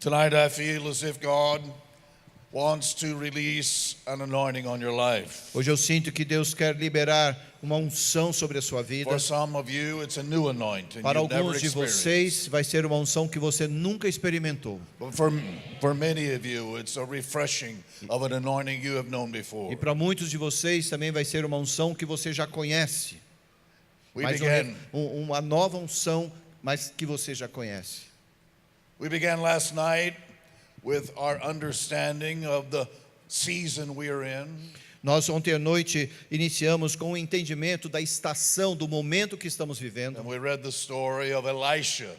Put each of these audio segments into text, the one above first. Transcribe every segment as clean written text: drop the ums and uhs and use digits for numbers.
Tonight I feel as if God wants to release an anointing on your life. Hoje eu sinto que Deus quer liberar uma unção sobre a sua vida. For some of you, it's a new anointing Para you've never alguns de experienced. vocês vai ser uma unção que você nunca experimentou. But for many of you, it's a refreshing of an anointing you have known before. E para muitos de vocês também vai ser uma unção que você já conhece. We Mas began uma nova unção, mas que você já conhece. last night with our understanding of the season we are in. Nós ontem à noite iniciamos com o entendimento da estação, do momento que estamos vivendo. And we read the story of Elisha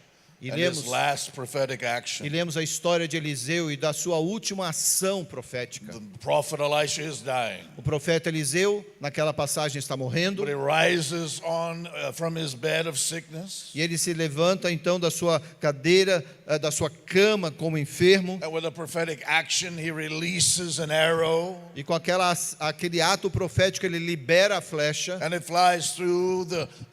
E and his lemos, last prophetic action. e lemos a história de Eliseu e da sua última ação profética. The prophet Elisha is dying, O profeta Eliseu, naquela passagem, está morrendo. but he rises on from his bed of sickness. E ele se levanta então da sua cadeira, da sua cama como enfermo. And with a prophetic action, he releases an arrow, E com aquele ato profético ele libera a flecha. and it flies through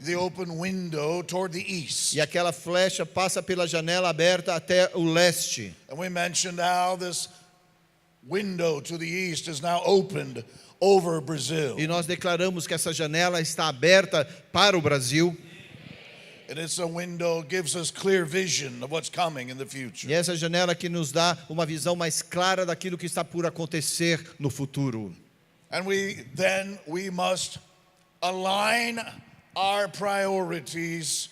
the open window toward the east. E aquela flecha passa pela janela aberta até o leste. And we mentioned how this window to the east is now opened over Brazil. E nós declaramos que essa janela está aberta para o Brasil. And it's a window that gives us clear vision of what's coming in the E future. essa janela que nos dá uma visão mais clara daquilo que está por acontecer no futuro. And we must align our priorities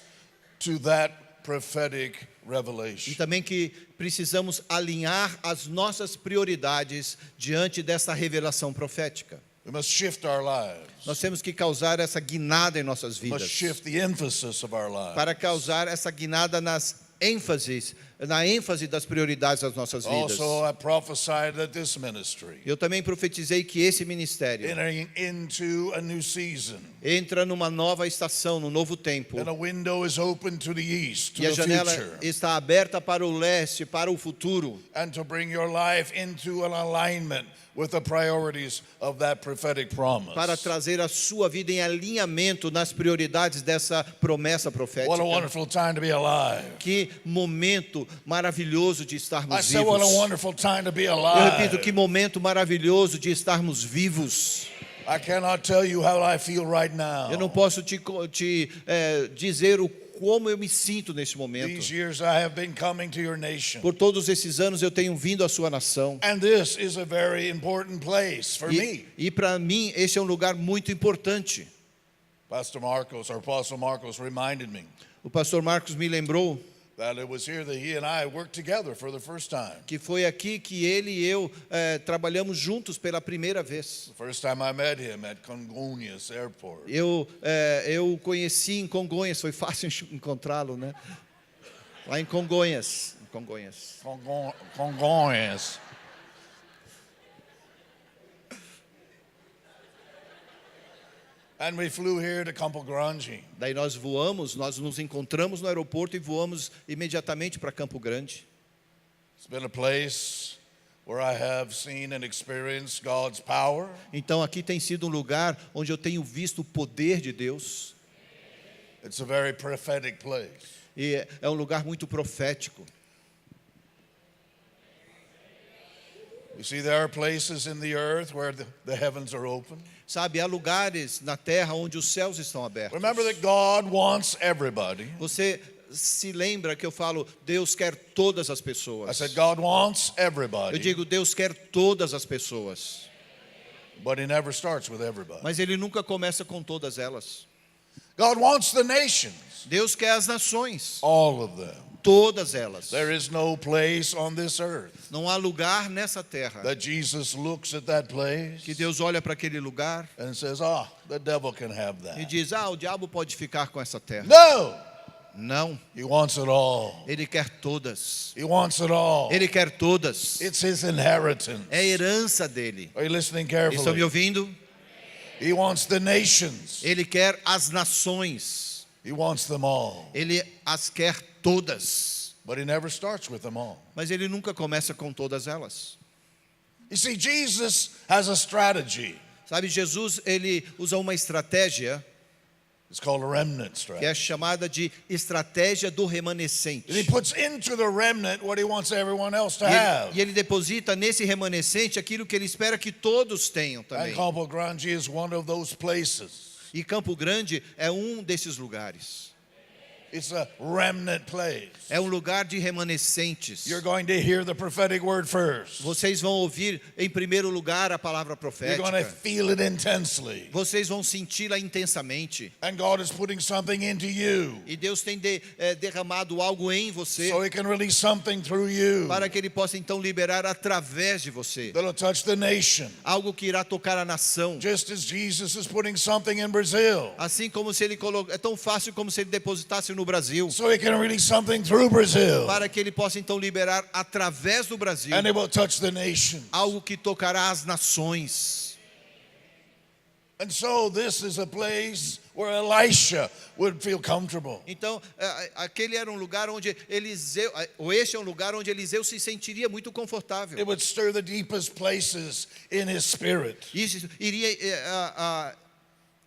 to that prophetic E revelation. também que precisamos alinhar as nossas prioridades diante dessa revelação profética. We must shift our lives. Nós temos que causar essa guinada em nossas We must vidas. shift the emphasis of our lives. Para causar essa guinada na ênfase das prioridades das nossas vidas. Also, I prophesied that this ministry, Eu também profetizei que esse ministério entering into a new season, entra numa nova estação, num novo tempo. and a window is open to the east, to E a the janela future, está aberta para o leste, para o futuro. and to bring your life into an alignment with the priorities of that prophetic promise. Para trazer a sua vida em alinhamento nas prioridades dessa promessa profética. What a wonderful time to be alive. Que momento maravilhoso de I estarmos said, what a vivos. wonderful time to be Eu alive. repito, que momento maravilhoso de estarmos vivos. I cannot tell you how I feel right now. Eu não posso te dizer como eu me sinto neste momento. These years I have been coming to your nation. Por todos esses anos eu tenho vindo à sua nação. And this is a very important place for me. E para mim esse é um lugar muito importante. Pastor Marcos, or Apostle Marcos, reminded me O pastor Marcos me lembrou that it was here that he and I worked together for the first time. que foi aqui que ele e eu trabalhamos juntos pela primeira vez. The first time I met him at Congonhas Airport. Eu o conheci em Congonhas, foi fácil encontrá-lo, né? Lá em Congonhas. Congonhas. And we flew here to Campo Grande. Daí nós nos encontramos no aeroporto e voamos imediatamente para Campo Grande. It's been a place where I have seen and experienced God's power. Então aqui tem sido um lugar onde eu tenho visto o poder de Deus. It's a very prophetic place. E é um lugar muito profético. You see, there are places in the earth where the heavens are open. Sabe, há lugares na terra onde os céus estão abertos. Remember that God wants everybody. Você se lembra que eu falo, Deus quer todas as I pessoas. said God wants Eu everybody, digo, Deus quer todas as pessoas. but He never starts with everybody. Mas Ele nunca começa com todas elas. God wants the nations, Deus quer as nações, all of them. todas elas. There is no place on this earth Não há lugar nessa terra that Jesus looks at that place que Deus olha para aquele lugar and says, "Ah, the devil can have e that." diz, o diabo pode ficar com essa terra. No, Não, He wants it all. Ele quer todas. He wants it all. Ele quer todas. It's His inheritance. É a herança dele. Are you listening Estão me carefully? ouvindo? He wants the nations. Ele quer as nações. He wants them all. Ele as quer todas. But He never starts with them all. Mas ele nunca começa com todas elas. You see, Jesus has a strategy. Sabe, Jesus, ele usa uma estratégia. It's called a remnant que strategy. é chamada de estratégia do And he remanescente. puts into the remnant what he wants everyone else to E have. ele deposita nesse remanescente aquilo que ele espera que todos tenham And também. Campo Grande is one of those places. E Campo Grande é um desses lugares. It's a remnant place. É um lugar de remanescentes. You're going to hear the prophetic word first. Vocês vão ouvir em primeiro lugar a palavra You're going to profética. feel it intensely. Vocês vão senti-la intensamente. And God is putting something into you E Deus tem derramado algo em você so he can release something through you para que Ele possa então liberar através de você. that'll touch the nation. Algo que irá tocar a nação. Just as Jesus is putting something in Brazil Assim como se Ele é tão fácil como se Ele depositasse no Brasil. so he can release something through Brazil. Para que Ele possa então liberar através do Brasil And it will touch the nation. algo que tocará as nações. And so this is a place where Elisha would feel comfortable. Então, aquele era um lugar onde Eliseu, ou este é um lugar onde Eliseu se sentiria muito confortável. It would stir the deepest places in his spirit. Isso iria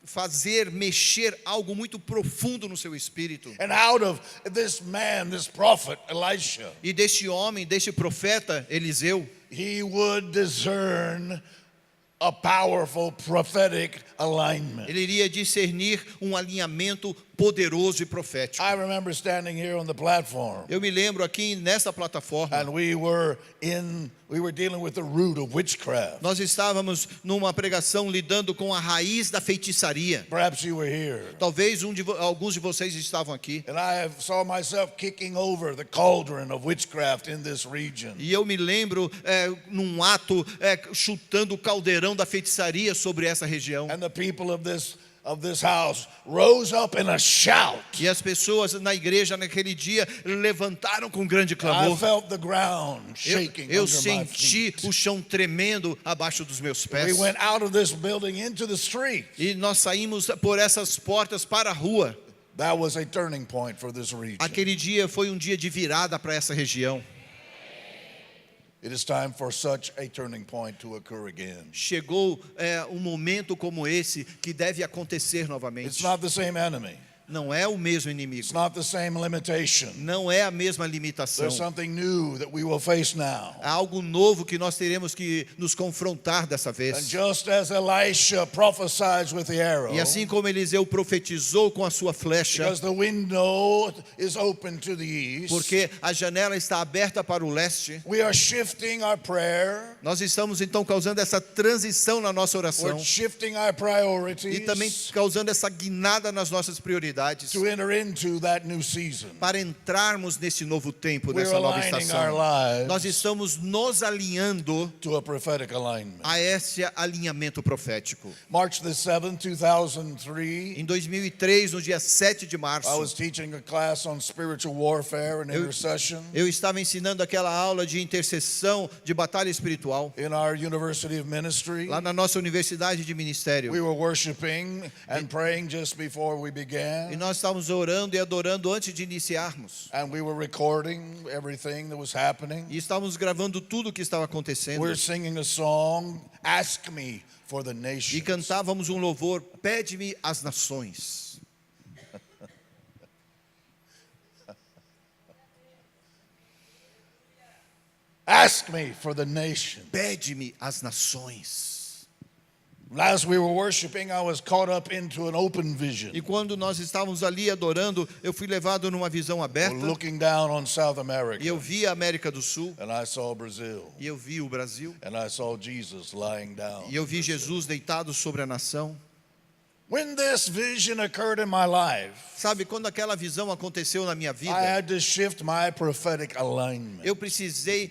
fazer mexer algo muito profundo no seu espírito. And out of this man, this prophet, Elisha, E deste homem, deste profeta Eliseu, he would discern a powerful prophetic alignment. ele iria discernir um alinhamento poderoso e profético. I remember standing here on the platform, Eu me lembro aqui nessa plataforma, and we were dealing with the root of witchcraft. nós estávamos numa pregação lidando com a raiz da feitiçaria. Perhaps you were here. Talvez alguns de vocês estavam aqui. And I saw myself kicking over the cauldron of witchcraft in this region. E eu me lembro num ato chutando o caldeirão da feitiçaria sobre essa região. And the people of this house rose up in a shout. E as pessoas na igreja naquele dia levantaram com grande I clamor. felt the ground shaking Eu under my senti feet. o chão tremendo abaixo dos meus We pés. went out of this building into the street. E nós saímos por essas portas para a rua. That was a turning point for this region. Aquele dia foi um dia de virada para essa região. It is time for such a turning point to occur again. Chegou um momento como esse que deve acontecer It's novamente. not the same enemy. Não é o mesmo It's inimigo. not the same limitation. Não é a mesma limitação. There's something new that we will face now. Há algo novo que nós teremos que nos confrontar dessa And vez. just as Elisha prophesied with the arrow, E assim como Eliseu profetizou com a sua flecha, because the window is open to the east, porque a janela está aberta para o leste, we are shifting our prayer, nós estamos então causando essa transição na nossa oração we're shifting our e também priorities causando essa guinada nas nossas prioridades to enter into that new season. para entrarmos nesse novo tempo, We're nessa nova aligning our estação. Nós lives estamos nos alinhando to a prophetic alignment. a esse alinhamento profético. March the 7th, 2003, Em 2003, no dia 7 de I março, was teaching a class on spiritual warfare and intercession eu estava ensinando aquela aula de intercessão, de batalha espiritual, in our University of Ministry. lá na nossa universidade de We ministério. were worshiping and praying just before we E began, nós estávamos orando e adorando antes de iniciarmos. and we were recording everything that was happening. E estávamos gravando tudo o que estava acontecendo. We're singing a song, Ask Me for the E Nations. cantávamos um louvor, Pede-me as nações. Ask me for the nations. Pede-me as nações. As we were worshiping, I was caught up into an open vision, E quando nós estávamos ali adorando, eu fui levado numa visão aberta. looking down on South E eu America, vi a América do Sul. and I saw Brazil, E eu vi o Brasil. and I saw Jesus lying down. E eu vi Jesus deitado sobre a nação. When this vision occurred in my life, Sabe, quando aquela visão aconteceu na minha I vida, had to shift my prophetic alignment. eu precisei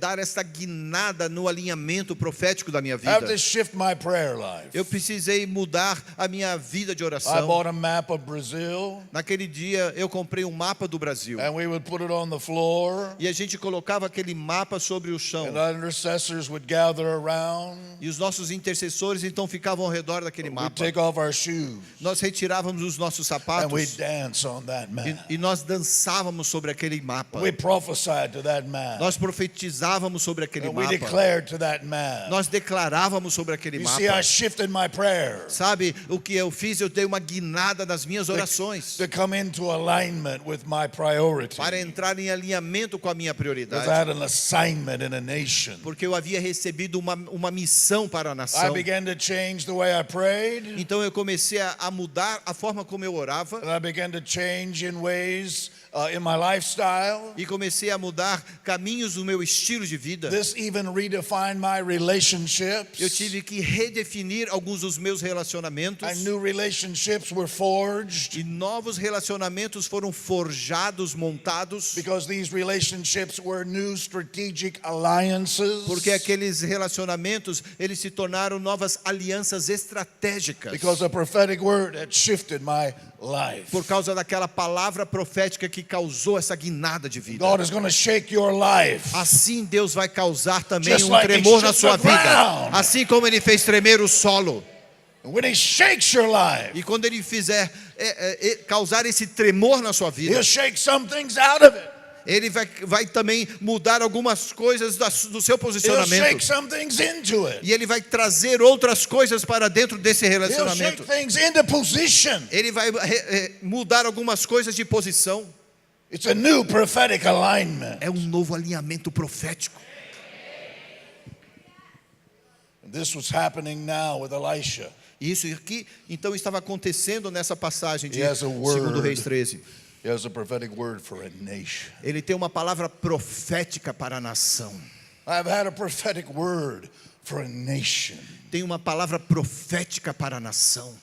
dar essa guinada no alinhamento profético da minha I have vida. to shift my prayer life. Eu precisei mudar a minha vida de I oração. bought a map of Brazil, Naquele dia eu comprei um mapa do Brasil. and we would put it on the floor, E a gente colocava aquele mapa sobre o chão. and our intercessors would gather around. E os nossos intercessores então ficavam ao redor daquele We'd mapa. take off our shoes Nós retirávamos os nossos and we sapatos dance on that map. e nós dançávamos sobre aquele mapa. We prophesied to that map. Nós profetizávamos sobre aquele And we mapa. declared to that map. Nós declarávamos sobre aquele You see, I mapa. shifted my prayer Sabe o que eu fiz? Eu dei uma guinada nas minhas orações to come into alignment with my priority. para entrar em alinhamento com a minha Because I prioridade. had an assignment in a nation. Porque eu havia recebido uma missão para a I nação. began to change the way I prayed. Então eu comecei a mudar a forma como eu orava. And I began to change in ways in my lifestyle. E comecei a mudar caminhos do meu estilo de vida. This even redefined my relationships. Eu tive que redefinir alguns dos meus relacionamentos. And new relationships were forged E novos relacionamentos foram forjados, montados. because these relationships were new strategic alliances. Porque aqueles relacionamentos, eles se tornaram novas alianças estratégicas. Because a prophetic word had shifted my life. Por causa daquela palavra profética que causou essa guinada de vida. God is going to shake your life. Assim Deus vai causar também Just um like he tremor na shook sua the vida. ground. Assim como Ele fez tremer o solo. And when he shakes your life, E quando Ele fizer causar esse tremor na sua vida, he'll shake some things out of it. Ele vai também mudar algumas coisas do seu He'll shake posicionamento. some things into it. E Ele vai trazer outras coisas para dentro desse He'll shake relacionamento. things into position. Ele vai mudar algumas coisas de posição. It's a new prophetic alignment. É um novo alinhamento profético. And this was happening now with Elisha. Isso aqui, então, estava acontecendo nessa passagem de He has a word. 2 Reis 13. He has a prophetic word for a nation. Ele tem uma palavra profética para a nação. I've had a prophetic word for a nation. Tem uma palavra profética para a nação.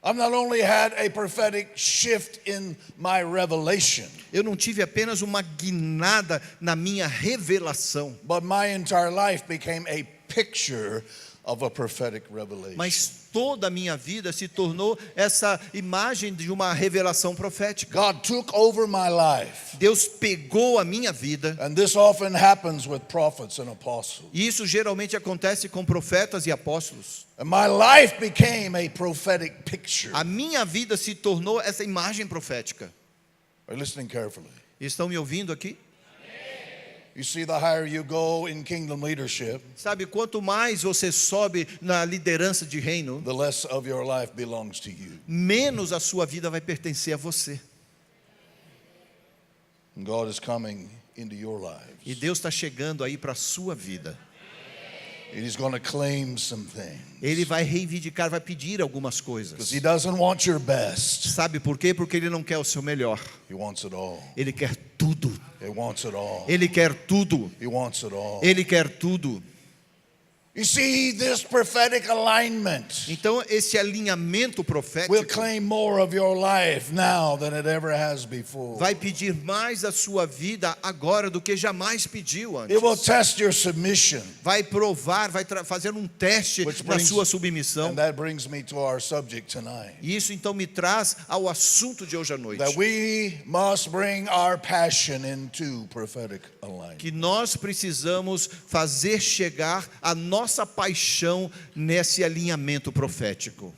I've not only had a prophetic shift in my revelation, Eu não tive apenas uma guinada na minha revelação, but my entire life became a picture of a prophetic revelation. mas toda a minha vida se tornou essa imagem de uma revelação profética. God took over my life. Deus pegou a minha vida, And this often happens with prophets and apostles. e isso geralmente acontece com profetas e apóstolos. And my life became a prophetic picture. A minha vida se tornou essa imagem profética. Are you listening carefully? Estão me ouvindo aqui? You see, the higher you go in kingdom leadership, Sabe, quanto mais você sobe na liderança de reino, the less of your life belongs to you. menos a sua vida vai pertencer a você. And God is coming into your E lives. Deus está chegando aí para a sua vida. And He's going to claim some things. Ele vai reivindicar, vai pedir algumas Because coisas. He doesn't want your best. Sabe por quê? Porque Ele não quer o seu melhor. He wants it all. Ele quer tudo. He wants it all. Ele quer tudo. He wants it all. Ele quer tudo. You see, this prophetic alignment Então, esse alinhamento will profético claim more of your life now than it ever has before. vai pedir mais da sua vida agora do que jamais pediu antes. It will test your submission. Vai provar, vai fazer um teste Which na brings- sua submissão. And that brings me to our subject tonight. E isso então me traz ao assunto de hoje à noite. That we must bring our passion into prophetic alignment. Que nós precisamos fazer chegar a nossa paixão nesse alinhamento profético.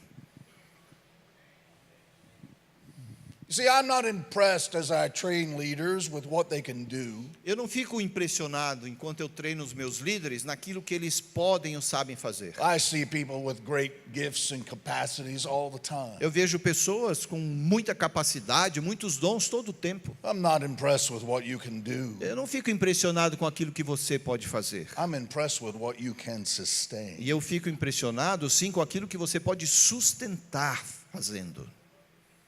You see, I'm not impressed as I train leaders with what they can do. Eu não fico impressionado enquanto eu treino os meus líderes naquilo que eles podem ou sabem fazer. I see people with great gifts and capacities all the time. Eu vejo pessoas com muita capacidade, muitos dons todo o tempo. I'm not impressed with what you can do. Eu não fico impressionado com aquilo que você pode fazer. I'm impressed with what you can sustain. E eu fico impressionado sim com aquilo que você pode sustentar fazendo.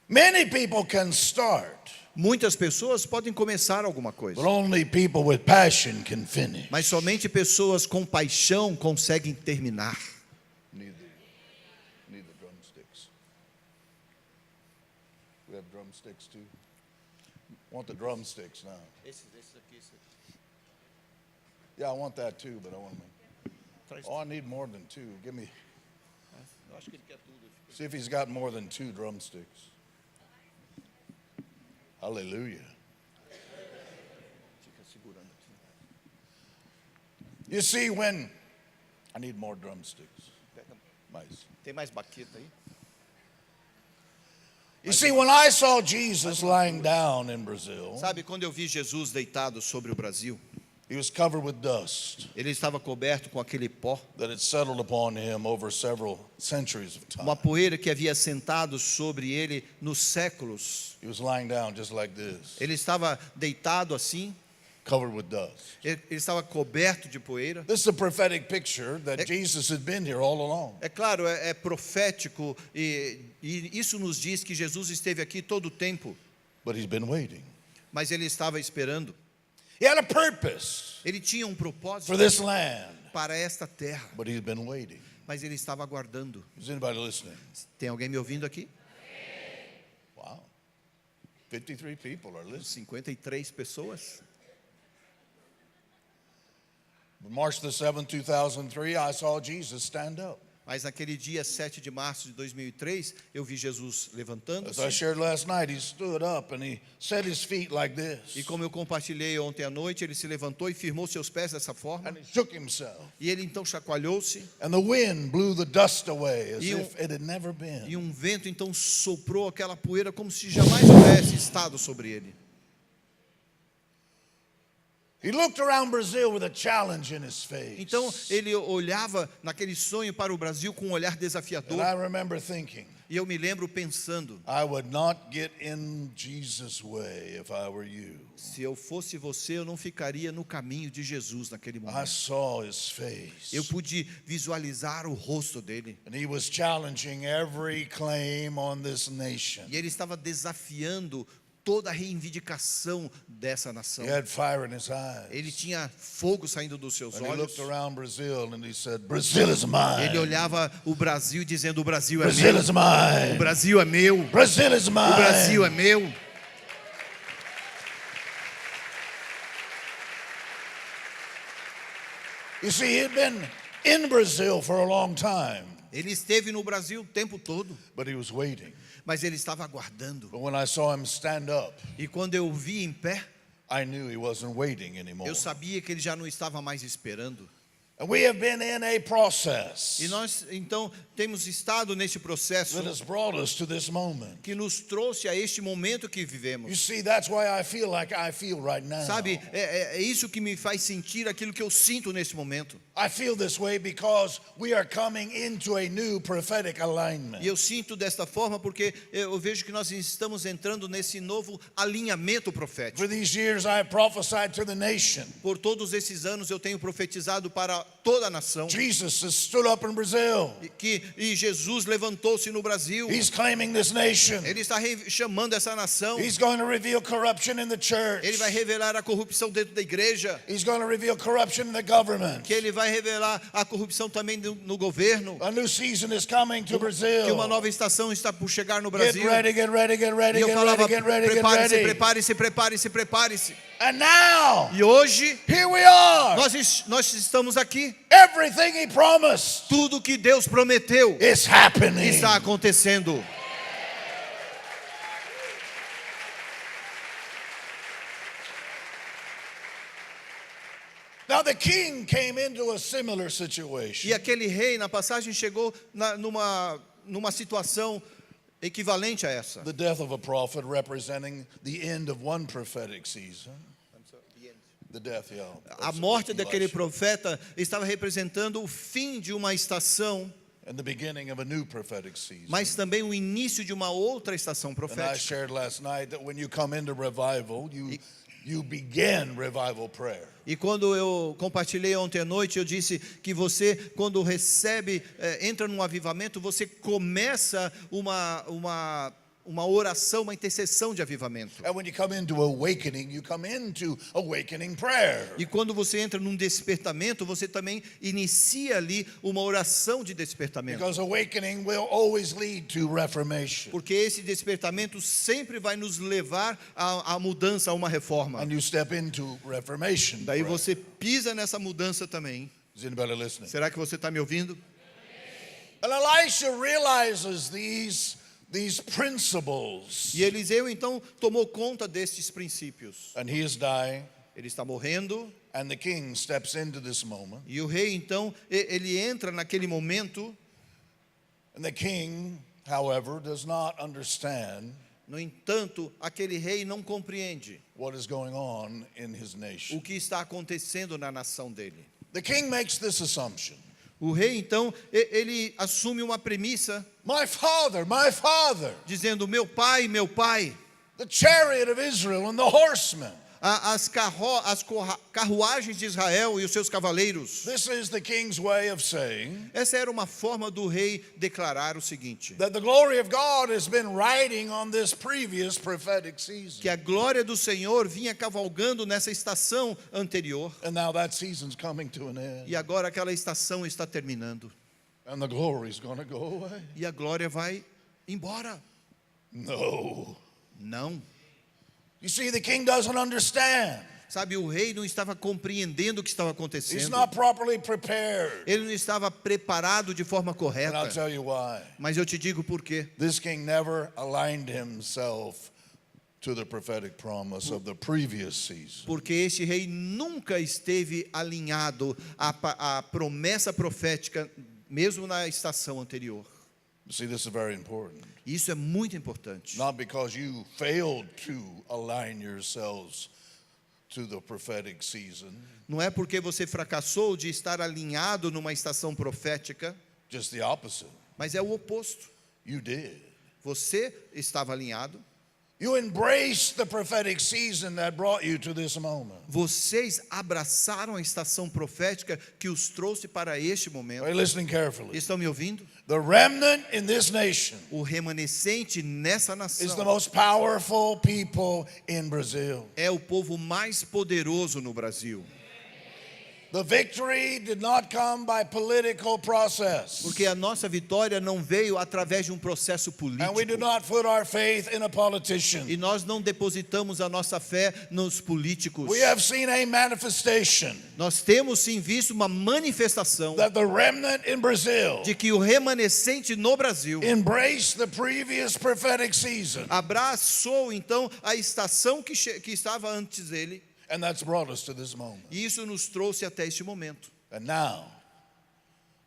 Many people can start, Muitas pessoas podem começar alguma coisa, but only people with passion can finish. mas somente pessoas com paixão conseguem terminar. Need the drumsticks. We have drumsticks too. Want the drumsticks now? Yeah, I want that too, but I want to. Oh, I need more than two. Give me. See if he's got more than two drumsticks. Hallelujah. You see, when I need more drumsticks. Mais. Tem mais baqueta aí? You see, when I saw Jesus lying down in Brazil, Sabe, quando eu vi Jesus deitado sobre o Brasil, he was covered with dust ele estava coberto com aquele pó, that had settled upon him over several centuries of uma time. poeira que havia sentado sobre ele nos séculos. He was lying down just like this, Ele estava deitado assim, covered with dust. ele estava coberto de poeira. This is a prophetic picture that Jesus had been here all along. É claro, é profético e isso nos diz que Jesus esteve aqui todo o tempo, But he's been waiting. mas ele estava esperando. He had a purpose Ele tinha um propósito for this land, para esta terra, but he's been waiting. mas ele estava aguardando. Is anybody listening? Tem alguém me ouvindo aqui? Wow. 53 people are listening. 53 pessoas. But March the 7th, 2003, I saw Jesus stand up. Mas naquele dia 7 de março de 2003, eu vi Jesus As I levantando-se. shared last night, he stood up and he set his feet like this. E como eu compartilhei ontem à noite, ele se levantou e firmou seus pés dessa forma. And he shook himself. E ele então chacoalhou-se. And the wind blew the dust away as E if it had never been. E um vento então soprou aquela poeira como se jamais houvesse estado sobre ele. He looked around Brazil with a challenge in his face. Então ele olhava naquele sonho para o Brasil com um olhar And desafiador. I remember thinking, E eu me lembro pensando, I would not get in Jesus' way if I were you. se eu fosse você, eu não ficaria no caminho de Jesus naquele I momento. saw his face. Eu pude visualizar o rosto dele. And he was challenging every claim on this nation. E ele estava desafiando toda a reivindicação dessa nação. He had fire in his eyes. Ele tinha fogo saindo dos seus And he olhos. looked around Brazil and he said, Brazil is mine. Ele olhava o Brasil dizendo: o Brasil é Brazil meu. is O mine. Brasil é meu. Brazil is mine. O Brasil é meu. You see, he'd been in Brazil for a long time, Ele esteve no Brasil o tempo todo, but he was waiting. mas ele estava aguardando. But when I saw him stand up, E quando eu o vi em pé, I knew he wasn't waiting anymore. eu sabia que ele já não estava mais esperando. And we have been in a process E nós então temos estado nesse processo that has brought us to this moment. que nos trouxe a este momento que You vivemos. see, that's why I feel like I feel right now. Sabe, é isso que me faz sentir aquilo que eu sinto nesse momento. I feel this way because we are coming into a new prophetic alignment. E eu sinto desta forma porque eu vejo que nós estamos entrando nesse novo alinhamento profético. For these years, I have prophesied to the nation. Por todos esses anos eu tenho profetizado para toda a nação Jesus has stood up in Brazil. e Jesus levantou-se no Brasil. He's claiming this nation. Ele está chamando essa nação. He's going to reveal corruption in the church. Ele vai revelar a corrupção dentro da igreja. He's going to reveal corruption in the government. Que ele vai revelar a corrupção também no governo. A new season is coming to Que Brazil. uma nova estação está por chegar no Get Brasil. ready, get ready, get ready, E eu get falava: ready, get ready, get prepare-se, ready. prepare-se, prepare-se, prepare-se. And now, E hoje here we are. nós estamos aqui. Everything he promised Tudo que Deus prometeu is happening. está acontecendo. Now the king came into a similar situation. E aquele rei na passagem chegou numa situação equivalente a essa. The death of a prophet representing the end of one prophetic season. The death, yeah. A morte daquele profeta estava representando o fim de uma estação, And the beginning of a new prophetic season. mas também o início de uma outra estação And I profética. shared last night that when you come into revival, you begin revival prayer. E quando eu compartilhei ontem à noite, eu disse que você, quando recebe, entra num avivamento, você começa uma oração, uma intercessão de avivamento. And when you come into awakening, you come into awakening prayer. E quando você entra num despertamento, você também inicia ali uma oração de despertamento. Because awakening will always lead to reformation. Porque esse despertamento sempre vai nos levar à mudança, a uma reforma. And you step into reformation. Daí prayer. você pisa nessa mudança também. Is anybody listening? Será que você está me ouvindo? And Elisha realizes these principles. E Eliseu então tomou conta destes princípios. And he is dying. Ele está morrendo. And the king steps into this moment. E o rei, então, ele entra naquele momento. And the king, however, does not understand No entanto, aquele rei não compreende what is going on in his o nation. que está acontecendo na nação dele. The king makes this assumption. O rei, então, ele assume uma premissa, My father, dizendo: meu pai, the chariot of Israel and the horsemen. as carruagens de Israel e os seus cavaleiros. This is the king's way of saying Essa era uma forma do rei declarar o seguinte: that the glory of God has been riding on this previous prophetic season. que a glória do Senhor vinha cavalgando nessa estação anterior, And now that season's coming to an end. e agora aquela estação está terminando, And the glory's going to go away. e a glória vai embora. No. Não. You see, the king doesn't understand. Sabe, o rei não estava compreendendo o que estava He's acontecendo. not properly prepared. Ele não estava preparado de forma And I'll correta. tell you why. Mas eu te digo por quê. This king never aligned himself to the prophetic promise of the previous season. Porque este rei nunca esteve alinhado à promessa profética, mesmo na estação anterior. You see, this is very important. Isso é muito importante. Not because you failed to align yourselves to the prophetic season, Não é porque você fracassou de estar alinhado numa estação profética, just the opposite. mas é o oposto. You did. Você estava alinhado. You embraced the prophetic season that brought you to this moment. Vocês abraçaram a estação profética que os trouxe para este momento. Are you listening carefully? Estão me ouvindo? The remnant in this nation O remanescente nessa is the nação most powerful people in Brazil. é o povo mais poderoso no Brasil. The victory did not come by political process. Porque a nossa vitória não veio através de um processo And we do político. not put our faith in a politician. E nós não depositamos a nossa fé nos políticos. We have seen a manifestation Nós temos sim visto uma manifestação that the remnant in Brazil de que o remanescente no Brasil embraced the previous prophetic season. abraçou então a estação que estava antes dele. And that's brought us to this moment. E isso nos trouxe até este momento. And now,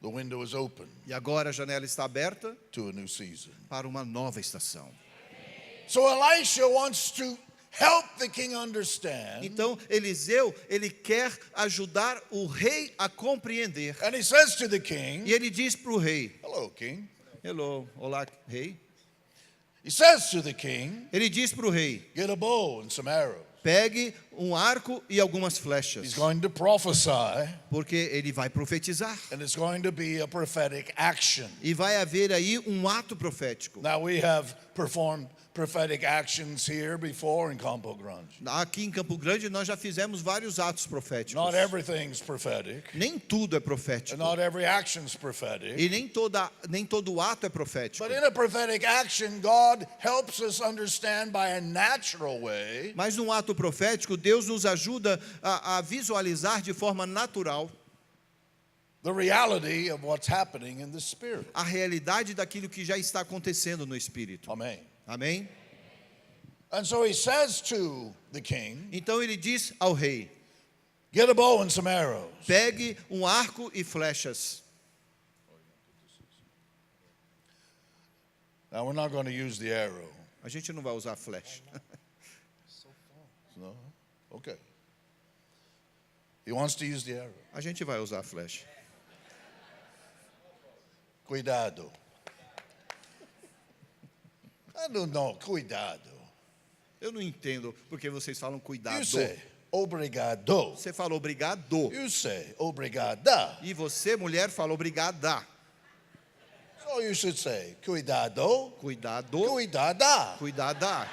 the window is open E agora a janela está aberta to a new season. para uma nova estação. So Elisha wants to help the king understand. Então, Eliseu, ele quer ajudar o rei a compreender. And he says to the E king, ele diz para o rei: hello, king. Hello, olá, rei. He says to the king, Ele diz para o rei: get a bow and some arrows. pegue um arco e algumas He's flechas, going to prophesy, porque ele vai profetizar. and it's going to be a prophetic action. E vai haver aí um ato profético. Now, we have performed prophetic actions here before in Campo Grande. Aqui em Campo Grande nós já fizemos vários atos proféticos. Not everything's prophetic, Nem tudo é and profético. not every action's prophetic. E nem todo ato é profético. But in a prophetic action, God helps us understand by a natural way Mas num ato profético, Deus nos ajuda a visualizar de forma natural the reality of what's happening in the spirit. a realidade daquilo que já está acontecendo no Espírito. Amen. Amém? And so he says to the king, Então ele diz ao rei: get a bow and some arrows. pegue um arco e flechas. Now, we're not going to use the arrow. A gente não vai usar flecha. No? Okay. He wants to use the arrow. A gente vai usar a flecha. Cuidado. I don't know. Cuidado. Eu não entendo porque vocês falam cuidado. You say obrigado. Você fala obrigado. You say obrigada. E você, mulher, fala obrigada. So you should say cuidado. Cuidado. Cuidada. Cuidada.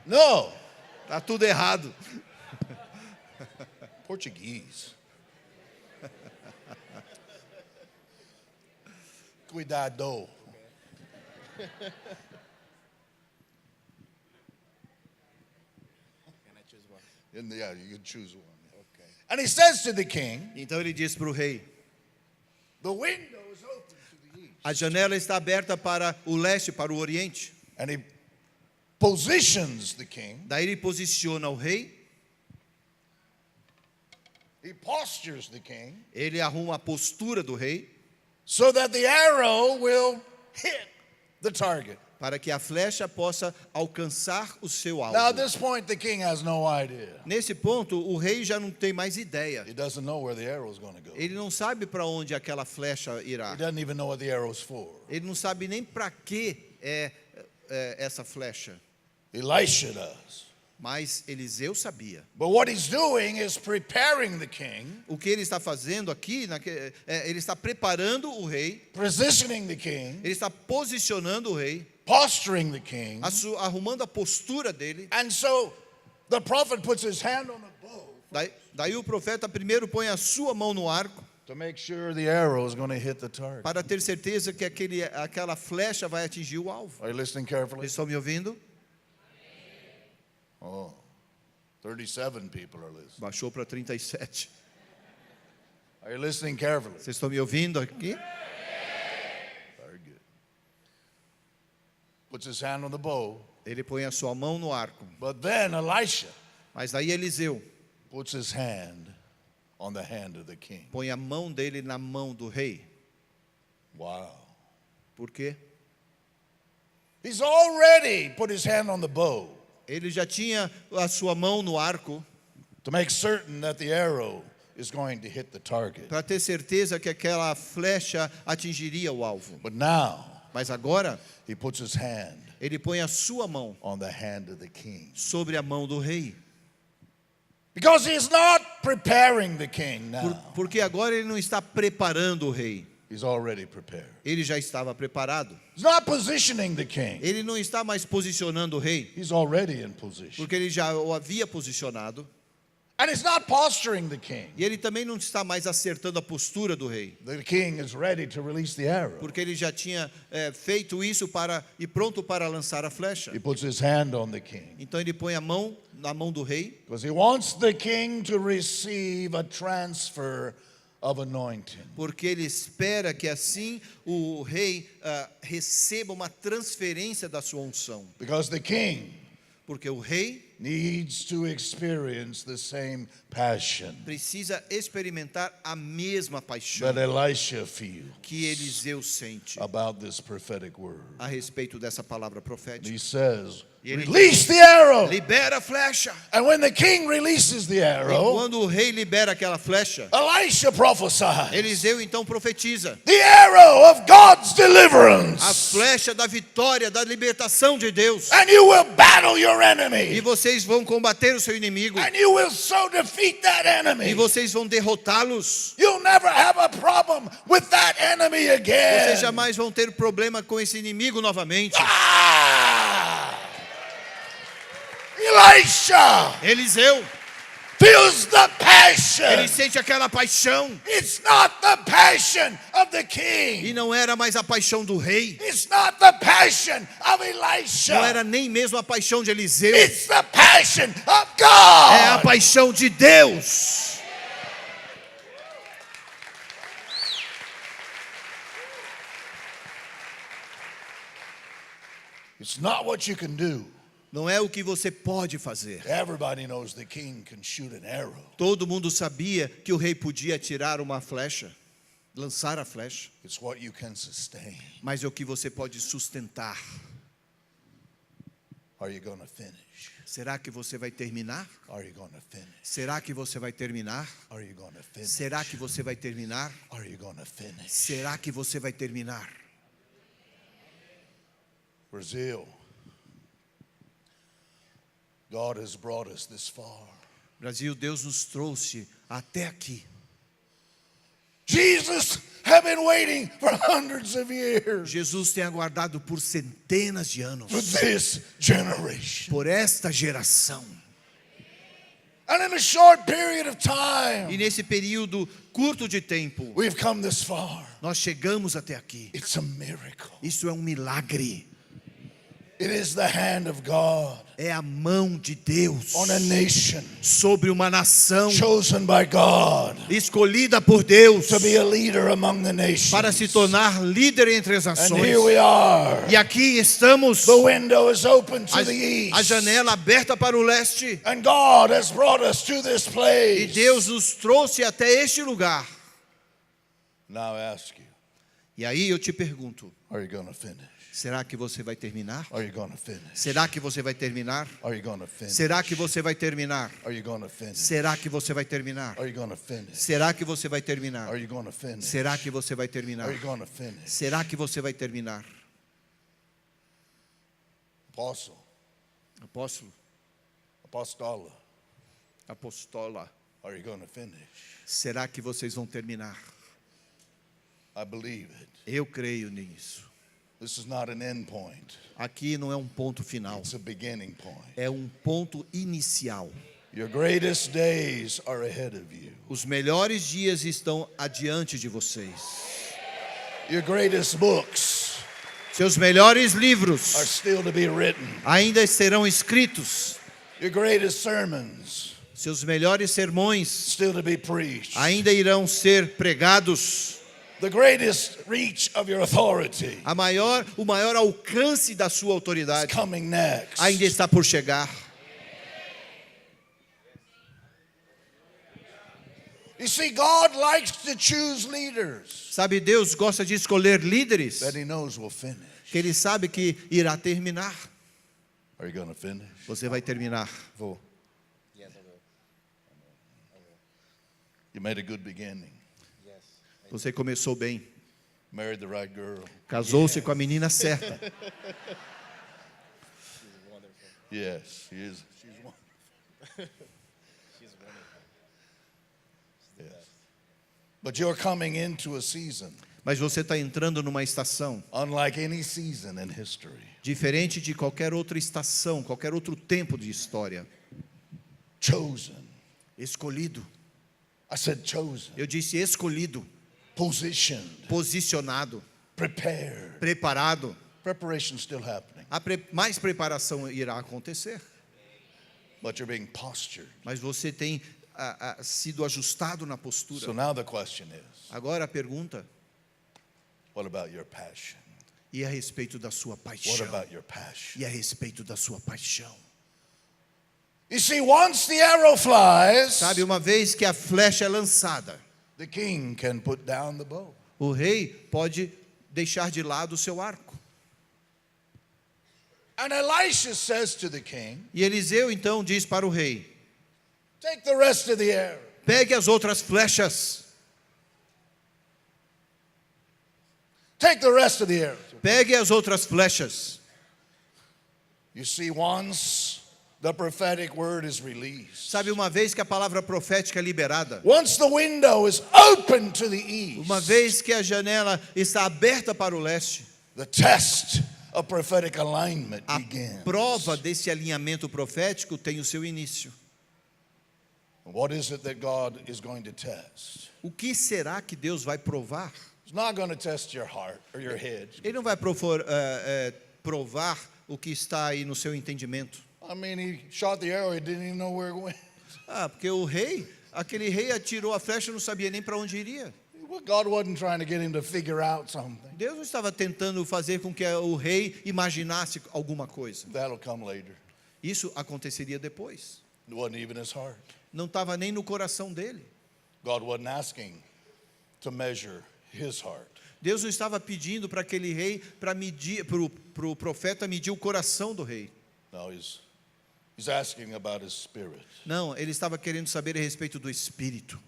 No. Tá tudo errado. Portuguese. Cuidado. Yeah, you can choose one. Okay. And he says to the king, Então ele diz para o rei: the window is open to the east. a janela está aberta para o leste, para o oriente. And he positions the king. Daí ele posiciona o rei, He postures the king ele arruma a postura do rei, so that the arrow will hit the target. para que a flecha possa alcançar o seu alvo. Now, at this point, the king has no idea. Nesse ponto, o rei já não tem mais ideia. He doesn't know where the arrow is going to go. Ele não sabe para onde aquela flecha irá. He doesn't even know what the arrow's for. Ele não sabe nem para que é essa flecha. Elisha does. Mas Eliseu sabia. But what he's doing is preparing the king, O que ele está fazendo aqui, ele está preparando o rei, positioning the king, ele está posicionando o rei, posturing the king. arrumando a postura dele. And so the prophet puts his hand on the bow Daí o profeta primeiro põe a sua mão no arco, to make sure the arrow is going to hit the target. para ter certeza que aquela flecha vai atingir o alvo. Are you listening carefully? Vocês estão me ouvindo? Oh, 37 people are listening. Baixou para 37. Are you listening carefully? Vocês estão me ouvindo aqui? Very good. Puts his hand on the bow. Ele põe a sua mão no arco. But then Elisha Mas daí Eliseu puts his hand on the hand of the king. põe a mão dele na mão do rei. Wow. Por quê? He's already put his hand on the bow Ele já tinha a sua mão no arco to make certain that the arrow is going to hit the target. para ter certeza que aquela flecha atingiria o alvo. But now Mas agora he puts his hand ele põe a sua mão on the hand of the king. sobre a mão do rei. Because he's not preparing the king now. Porque agora ele não está preparando o rei. He's already prepared. Ele já estava preparado. He's not positioning the king. Ele não está mais posicionando o rei, He's already in position. porque ele já o havia posicionado. And he's not posturing the king. E ele também não está mais acertando a postura do rei, The king is ready to release the arrow. porque ele já tinha feito isso e pronto para lançar a flecha. He puts his hand on the king Então ele põe a mão na mão do rei, because he wants the king to receive a transfer of anointing. porque ele espera que assim o rei receba uma transferência da sua unção. Because the king Porque o rei needs to experience the same passion precisa experimentar a mesma paixão that Elisha feels que Eliseu sente about this prophetic word. a respeito dessa palavra And profética. he says, ele release the arrow. Libera a flecha. And when the king releases the E arrow, quando o rei libera aquela flecha, Elisha prophesies Eliseu então profetiza: the arrow of God's a deliverance. flecha da vitória, da libertação de Deus. And you will battle your E enemy. vocês vão combater o seu inimigo. And you will so defeat that E enemy. vocês vão derrotá-los. You'll never have a problem with that enemy again. Vocês jamais vão ter problema com esse inimigo novamente. Ah! Elisha Eliseu, feels the passion. ele sente aquela paixão. It's not the passion of the E king. não era mais a paixão do rei. It's not the passion of Elisha. Não era nem mesmo a paixão de Eliseu. It's the passion of É a God. paixão de Deus. It's not what you can do. Não é o que você pode fazer. Everybody knows the king can shoot an arrow. Todo mundo sabia que o rei podia atirar uma flecha, lançar a flecha, It's what you can sustain. mas é o que você pode sustentar. Are you going to finish? Será que você vai terminar? Are you going to finish? Será que você vai terminar? Are you going to finish? Será que você vai terminar? Are you going to finish? Será que você vai terminar? Brazil. God has brought us this far. Brasil, Deus nos trouxe até aqui. Jesus have been waiting for hundreds of years Jesus tem aguardado por centenas de anos for this generation. por esta geração. And in a short period of E time, nesse período curto de tempo, we've come this far. nós chegamos até aqui. It's a miracle. Isso é um milagre. It is the hand of God É a mão de Deus on a nation sobre uma nação chosen by God escolhida por Deus to be a leader among the para se nations. tornar líder entre as And nações. here we are. E aqui estamos, The window is open to the a east. janela aberta para o leste. And God has brought us to this E place. Deus nos trouxe até este lugar. Now I ask you, E aí eu te pergunto, are you going to finish? será que você vai terminar? Are you going to finish? Será que você vai terminar? Are you going to finish? Será que você vai terminar? Are you going to finish? Será que você vai terminar? Are you going to finish? Será que você vai terminar? Are you going to finish? Será que você vai Are terminar? you going to finish? Será que você vai terminar? Apostle, Apóstolo, apostola, apostola, are you going to finish? será que vocês vão terminar? I believe it. Eu creio nisso. This is not an end point. Aqui não é um ponto final, It's a beginning point. é um ponto inicial. Your greatest days are ahead of you. Os melhores dias estão adiante de vocês. Your greatest books Seus melhores are livros still to be written. ainda serão escritos. Your greatest sermons Seus melhores sermões still to be preached. ainda irão ser pregados. The greatest reach of your authority O maior alcance da sua is autoridade coming next. ainda está por chegar. You see, God likes to choose leaders Sabe, Deus gosta de escolher líderes that He knows will finish. que Ele sabe que irá terminar. Are you going to finish? Você vai terminar. Vou. You made a good beginning. Você começou bem. Married the right girl. Casou-se com a menina certa. Yes, she is. She's one. Yes. But you're coming into a season Mas você está entrando numa estação unlike any season in history. diferente de qualquer outra estação, qualquer outro tempo de história. Chosen. Escolhido. I said chosen. Eu disse escolhido, Positioned. posicionado, Prepared. preparado. Preparation's still happening, Mais preparação irá acontecer. but you're being postured. Mas você tem sido ajustado na So postura. now the question is, Agora a pergunta, what about your passion? e a respeito da sua What paixão? about your passion? E a respeito da sua paixão? You see, once the arrow flies, Sabe, uma vez que a flecha é lançada, the king can put down the bow. o rei pode deixar de lado o seu arco. And Elisha says to the king, E Eliseu então diz para o rei: take the rest of the arrow. pegue as outras flechas, Take the rest of the arrow. pegue as outras flechas. You see, once the prophetic word is released, Sabe, uma vez que a palavra profética é liberada, once the window is open to the east, uma vez que a janela está aberta para o leste, the test of prophetic alignment a begins. prova desse alinhamento profético tem o seu início. What is it that God is going to test? O que será que Deus vai provar? He's not going to test your heart or your head. Ele não vai provar o que está aí no seu entendimento. I mean, he shot the arrow, he didn't even know where it went. Porque aquele rei atirou a flecha e não sabia nem para onde iria. God wasn't trying to get him to figure out something. Deus não estava tentando fazer com que o rei imaginasse alguma coisa. That'll come later. Isso aconteceria depois. It wasn't even his heart. Não estava nem no coração dele. God wasn't asking to measure his heart. Deus não estava pedindo para aquele rei, para o profeta medir o coração do rei. No, he's asking about his spirit. Não, ele estava querendo saber a respeito do espírito.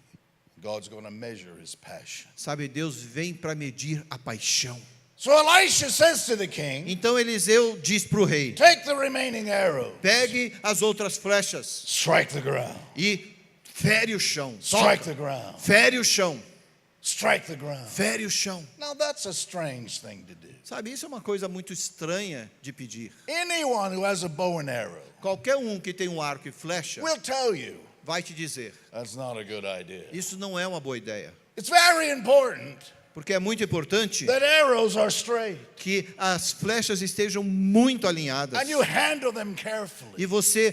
God's going to measure his passion. Sabe, Deus vem para medir a paixão. So Elisha says to the king, Então Eliseu diz para o rei: take the remaining arrow, pegue as outras flechas strike the ground, e fere o chão. strike Toca. the ground, Fere o chão. strike the ground. Fere o chão. Now that's a strange thing to do. Sabe, isso é uma coisa muito estranha de pedir. Anyone who has a bow and arrow Qualquer um que tem um arco e flecha will tell you vai te dizer: that's not a good idea. isso não é uma boa ideia. It's very important Porque é muito importante that arrows are straight que as flechas estejam muito alinhadas. and you handle them carefully. E você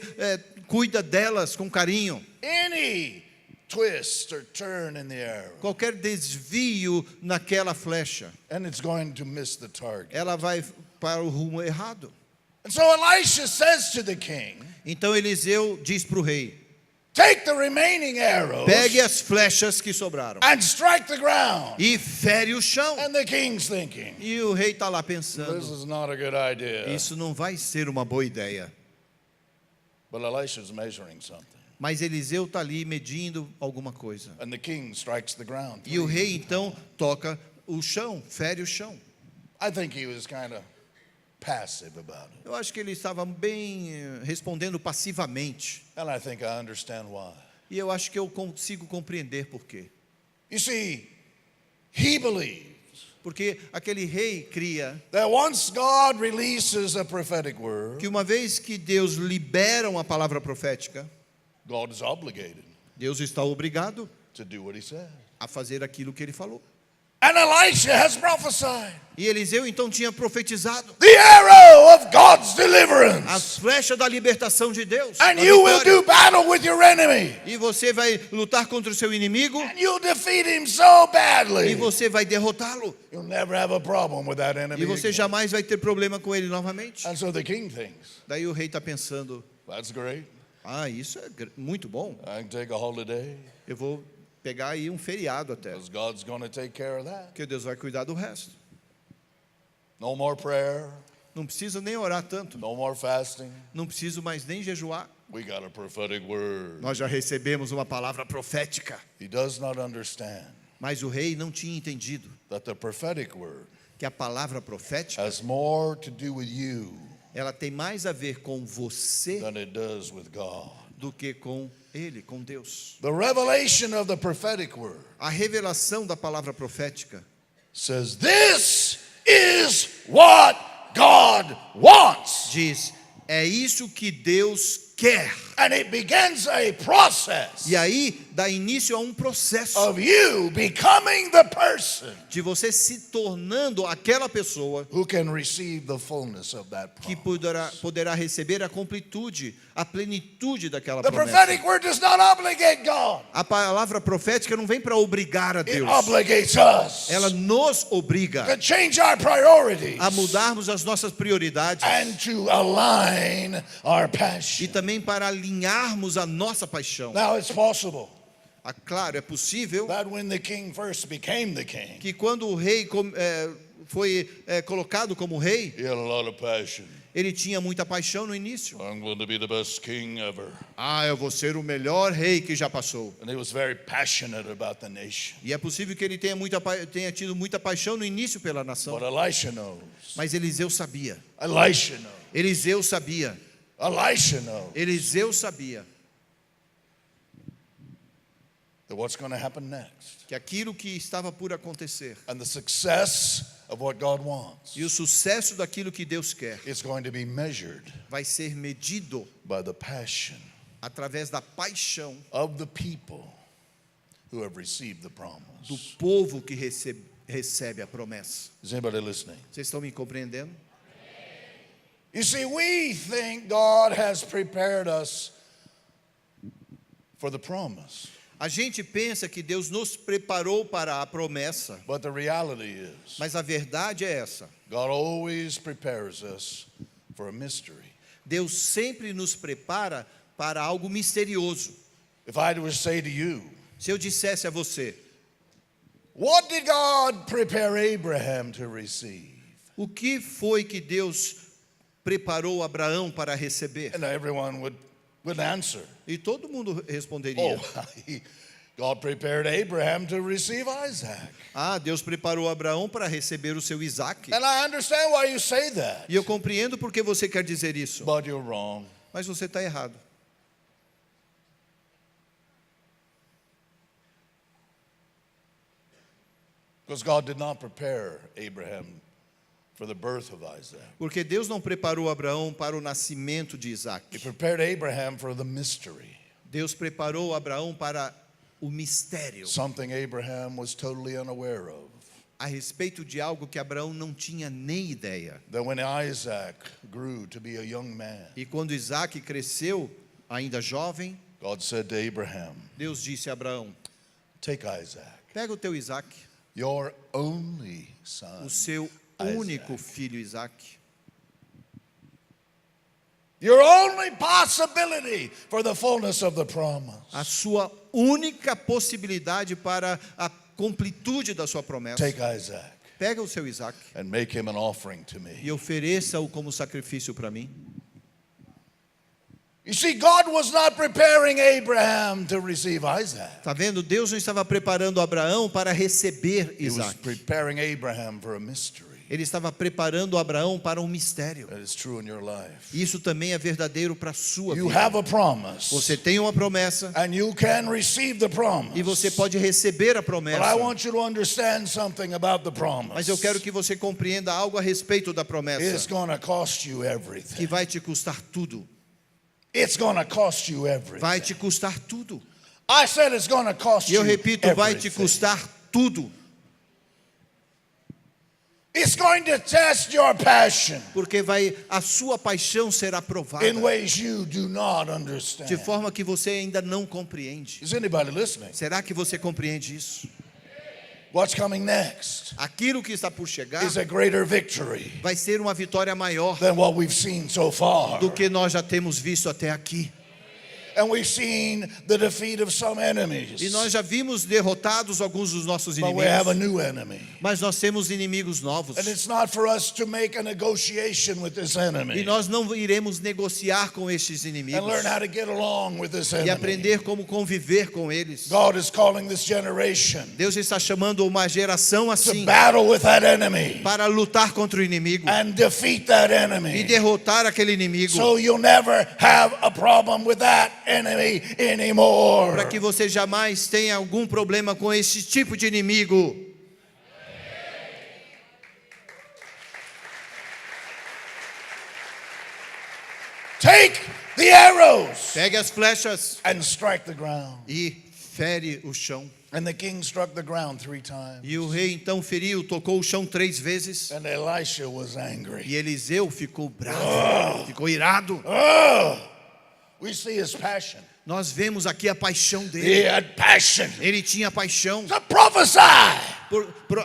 cuida delas com carinho. Any twist or turn in the arrow, Qualquer desvio naquela flecha, and it's going to miss the target. ela vai para o rumo errado. And so Elisha says to the king, Então Eliseu diz para o rei: take the remaining arrows pegue as flechas que sobraram and strike the ground. e fere o chão. And the king's thinking, E o rei está lá this pensando: is not a good idea. isso não vai ser uma boa ideia. But Elisha's measuring something. Mas Eliseu está ali medindo alguma coisa. And the king strikes the ground. E o rei então toca o chão, fere o chão. I think he was kind of passive about it. Eu acho que ele estava bem respondendo passivamente. And I think I understand why. E eu acho que eu consigo compreender por quê. You see, he believes Porque aquele rei cria that once God releases a prophetic word, que uma vez que Deus libera uma palavra profética, God is obligated Deus está obrigado to do what he said. a fazer aquilo que ele falou. And Elisha has prophesied E Eliseu então tinha profetizado the arrow of God's deliverance. as flechas da libertação de Deus. And da you will vitória. do battle with your enemy. E você vai lutar contra o seu inimigo And you'll defeat him so e badly. você vai derrotá-lo. You'll never have a problem with that enemy E você again. jamais vai ter problema com ele novamente. And so the king thinks, Daí o rei está pensando: that's great. isso é muito bom. I can take a holiday Eu vou pegar aí um feriado até, because God's going to take care of that. porque Deus vai cuidar do resto. No more prayer, Não preciso nem orar tanto. no more fasting. Não preciso mais nem jejuar. We got a prophetic word. Nós já recebemos uma palavra profética. He does not understand Mas o rei não tinha entendido that the prophetic word que a palavra profética, has more to do with you ela tem mais a ver com você than it does with God. do que com ele, com Deus. The revelation of the prophetic word A revelação da palavra profética says, this is what God wants. diz: é isso que Deus quer. And it begins a process E aí dá início a um processo of you becoming the person de você se tornando aquela pessoa who can receive the fullness of that que promise. poderá receber a completude, a plenitude daquela The promessa. prophetic word does not obligate God. A palavra profética não vem para obrigar a It Deus. obligates us Ela nos obriga to change our priorities a mudarmos as nossas prioridades and to align our e passion. também para alinharmos a nossa paixão. Now it's possible Claro, é possível that when the king first became the king, que quando o rei foi colocado como rei, he had a lot of passion. ele tinha muita paixão no início. I'm going to be the best king ever. Eu vou ser o melhor rei que já passou. And he was very passionate about the nation. E é possível que ele tenha tido muita paixão no início pela nação. But Elisha knows. Mas Eliseu sabia. Elisha knows. Eliseu sabia. Elisha knows Eliseu sabia that what's going to happen next que aquilo que estava por acontecer and the success of what God wants e o sucesso daquilo que Deus quer is going to be measured vai ser medido by the passion através da paixão of the people who have received the do promise. povo que recebe a promessa. Is anybody listening? Vocês estão me compreendendo? You see, we think God has prepared us for the promise, A gente pensa que Deus nos preparou para a promessa, but the reality is mas a verdade é essa. God always prepares us for a mystery. Deus sempre nos prepara para algo misterioso. If I were to say to you, Se eu dissesse a você, what did God prepare Abraham to receive? o que foi que Deus preparou Abraão para receber? And everyone would answer, E todo mundo responderia: God prepared Abraham to receive Isaac. Deus preparou Abraão para receber o seu Isaque. And I understand why you say that, E eu compreendo porque você quer dizer isso, but you're wrong. mas você está errado. Because God did not prepare Abraham for the birth of Isaac. Porque Deus não preparou Abraão para o nascimento de He Isaque. prepared Abraham for the mystery, Deus preparou Abraão para o mistério. something Abraham was totally unaware of. a respeito de algo que Abraão não tinha nem ideia. That when Isaac grew to be a young man, E quando Isaac cresceu, ainda jovem, God said to Abraham, Deus disse a Abraão: take Isaac, pega o teu Isaac, your only son, o seu único filho Isaac, your only possibility for the fullness of the promise. a sua única possibilidade para a completude da sua promessa. Take Isaac Pega o seu Isaac and make him an offering to me. e ofereça-o como sacrifício para mim. You see, God was not preparing Abraham to receive Isaac. Está vendo? Deus não estava preparando Abraão para receber He was Isaac. preparing Abraham for a mystery. Ele estava preparando Abraão para um mistério. That is true in your life. Isso também é verdadeiro para a sua You vida. have a promise, Você tem uma promessa and you can receive the promise. e você pode receber a But I promessa. want you to understand something about the promise. Mas eu quero que você compreenda algo a respeito da It's promessa, going to cost you que everything. vai te custar tudo. It's going to cost you everything. Vai te custar tudo. I said it's going to cost E eu you repito, vai te everything. custar tudo. It's going to test your passion Porque a sua paixão será provada in ways you do not understand. de forma que você ainda não compreende. Is anybody listening? Será que você compreende isso? What's coming next Aquilo que está por chegar is a greater victory vai ser uma vitória maior than what we've seen so far. do que nós já temos visto até aqui. And we've seen the defeat of some enemies. E nós já vimos derrotados alguns dos nossos But we have a inimigos, new enemy. mas nós temos inimigos novos. And it's not for us to make a negotiation with this E enemy nós não iremos negociar com estes inimigos and learn how to get along with this e enemy. aprender como conviver com eles. God is calling this generation Deus está chamando uma geração to assim battle with that enemy para lutar contra o inimigo and defeat that e enemy. derrotar aquele inimigo, So you'll never have a problem with that enemy anymore. para que você jamais tenha algum problema com esse tipo de inimigo. Take the arrows Pegue as flechas and strike the ground. e fere o chão. And the king struck the ground 3 times. E o rei então feriu, tocou o chão 3 vezes. And Elisha was angry. E Eliseu ficou bravo, ficou irado. Oh, we see his passion. Nós vemos aqui a paixão He dele. had passion Ele tinha paixão to prophesy.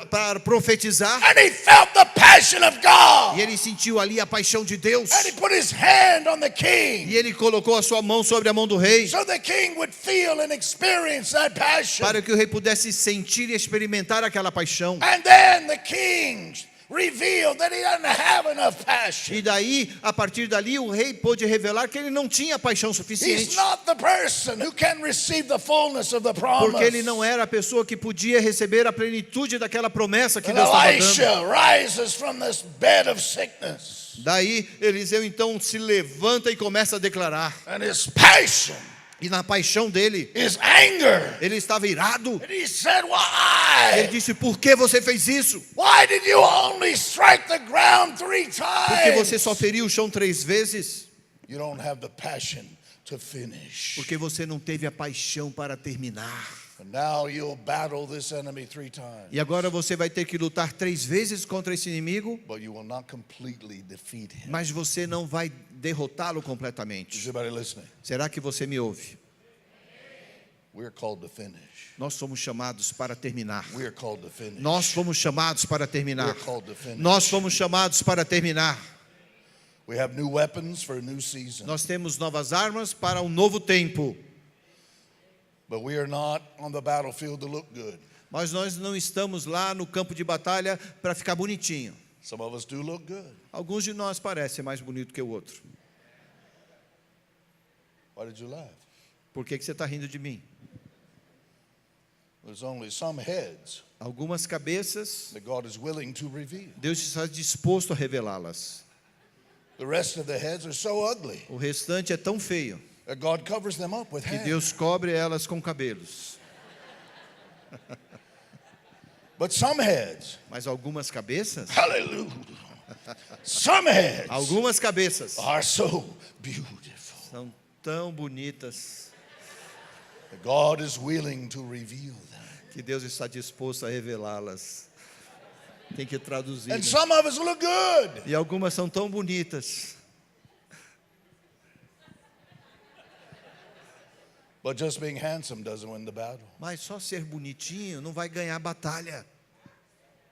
para profetizar. And he felt the passion of God. E ele sentiu ali a paixão de Deus. And he put his hand on the E king. ele colocou a sua mão sobre a mão do rei, So the king would feel and experience that passion. para que o rei pudesse sentir e experimentar aquela paixão. And then the king revealed that he doesn't have enough passion. E daí, a partir dali, o rei pôde revelar que ele não tinha paixão He's suficiente. not the person who can receive the fullness of the promise. Porque ele não era a pessoa que podia receber a plenitude daquela promessa que And Deus estava dando. Elisha rises from this bed of sickness. Daí, Eliseu então se levanta e começa a declarar. And his passion E na paixão dele, is anger. ele estava irado. And he said, Ele why? disse, por que você fez isso? Why did you only strike the ground 3 Porque você times? só feriu o chão 3 vezes? You don't have the passion to finish. Porque você não teve a paixão para terminar. And now you'll battle this enemy 3 times. E agora você vai ter que lutar 3 vezes contra esse inimigo, But you will not completely defeat him. mas você não vai derrotá-lo Is completamente. everybody listening? Será que você me ouve? We're called to finish. Nós somos chamados para terminar. We're called to finish. Nós fomos chamados para terminar. We're called to finish. Nós fomos chamados para terminar. We have new weapons for a new season. Nós temos novas armas para um novo tempo. But we are not on the battlefield to look good. Mas nós não estamos lá no campo de batalha para ficar bonitinho. Some of us do look good. Alguns de nós parecem mais bonito que o outro. Why did you laugh? Por que você está rindo de mim? There's only some heads Algumas cabeças, that God is willing to reveal. Deus está disposto a revelá-las. The rest of the heads are so ugly O restante é tão feio that God covers them up with que hair. Deus cobre elas com cabelos. But some heads, Mas algumas cabeças, hallelujah, some heads algumas cabeças are so beautiful são tão bonitas that God is willing to reveal them. que Deus está disposto a revelá-las. Tem que traduzir. Né? And some of us look good. E algumas são tão bonitas. But just being handsome doesn't win the battle. Mas só ser bonitinho não vai ganhar a batalha.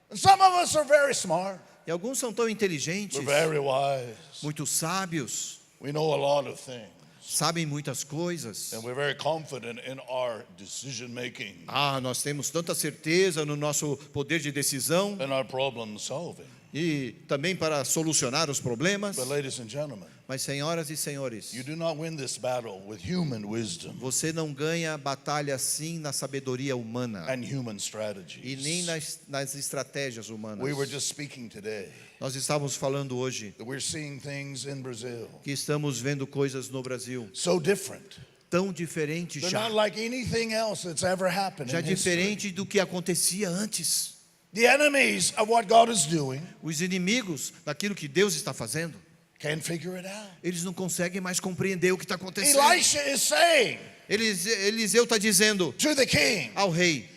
And some of us are very smart. E alguns são tão inteligentes, We're very wise. muito sábios, We know a lot of things. sabem muitas coisas. And we're very confident in our decision making Nós temos tanta certeza no nosso poder de decisão and our problem solving. e também para solucionar os problemas. But ladies and gentlemen, Mas, senhoras e senhores, you do not win this battle with human wisdom você não ganha batalha assim na sabedoria humana and human e strategies. nem nas estratégias humanas. We were just speaking today Nós estávamos falando hoje that we're seeing things in Brazil que estamos vendo coisas no Brasil so different. tão diferentes They're já, not like anything else that's ever happened já in history. diferente do que acontecia antes. The enemies of what God is doing Os inimigos daquilo que Deus está fazendo, can't figure it out. eles não conseguem mais compreender o que está acontecendo. Elisha is saying Eliseu está dizendo to the king, ao rei: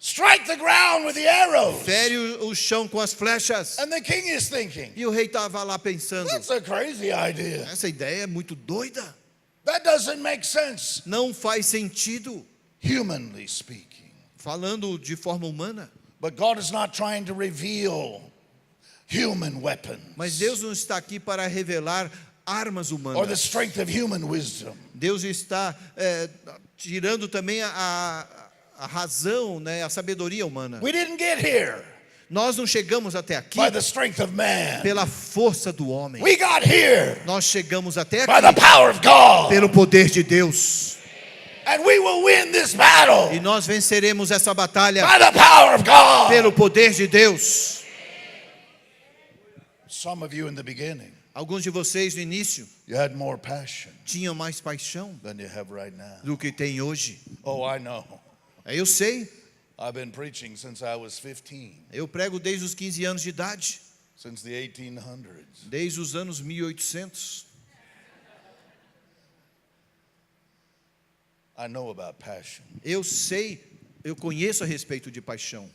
strike the ground with the arrows. fere o chão com as flechas. And the king is thinking, E o rei estava lá pensando: that's a crazy idea. essa ideia é muito doida, That doesn't make sense, não faz sentido, humanly speaking. falando de forma humana. But God is not trying to reveal human weapons Mas Deus não está aqui para revelar armas or the humanas. strength of human wisdom. Deus está tirando também a razão, né, a sabedoria humana. We didn't get here Nós não chegamos até aqui by the strength of man. pela força do homem. We got here Nós chegamos até by the aqui power of God. pelo poder de Deus. And we will win this battle E nós venceremos essa batalha by the power of God. pelo poder de Deus. Some of you in the beginning, Alguns de vocês no início you had more passion tinham mais paixão than you have right now. do que tem hoje. Oh, I know. Eu sei, I've been preaching since I was 15, eu prego desde os 15 anos de idade, since the 1800s. desde os anos 1800. I know about passion. Eu sei, eu conheço a respeito de paixão.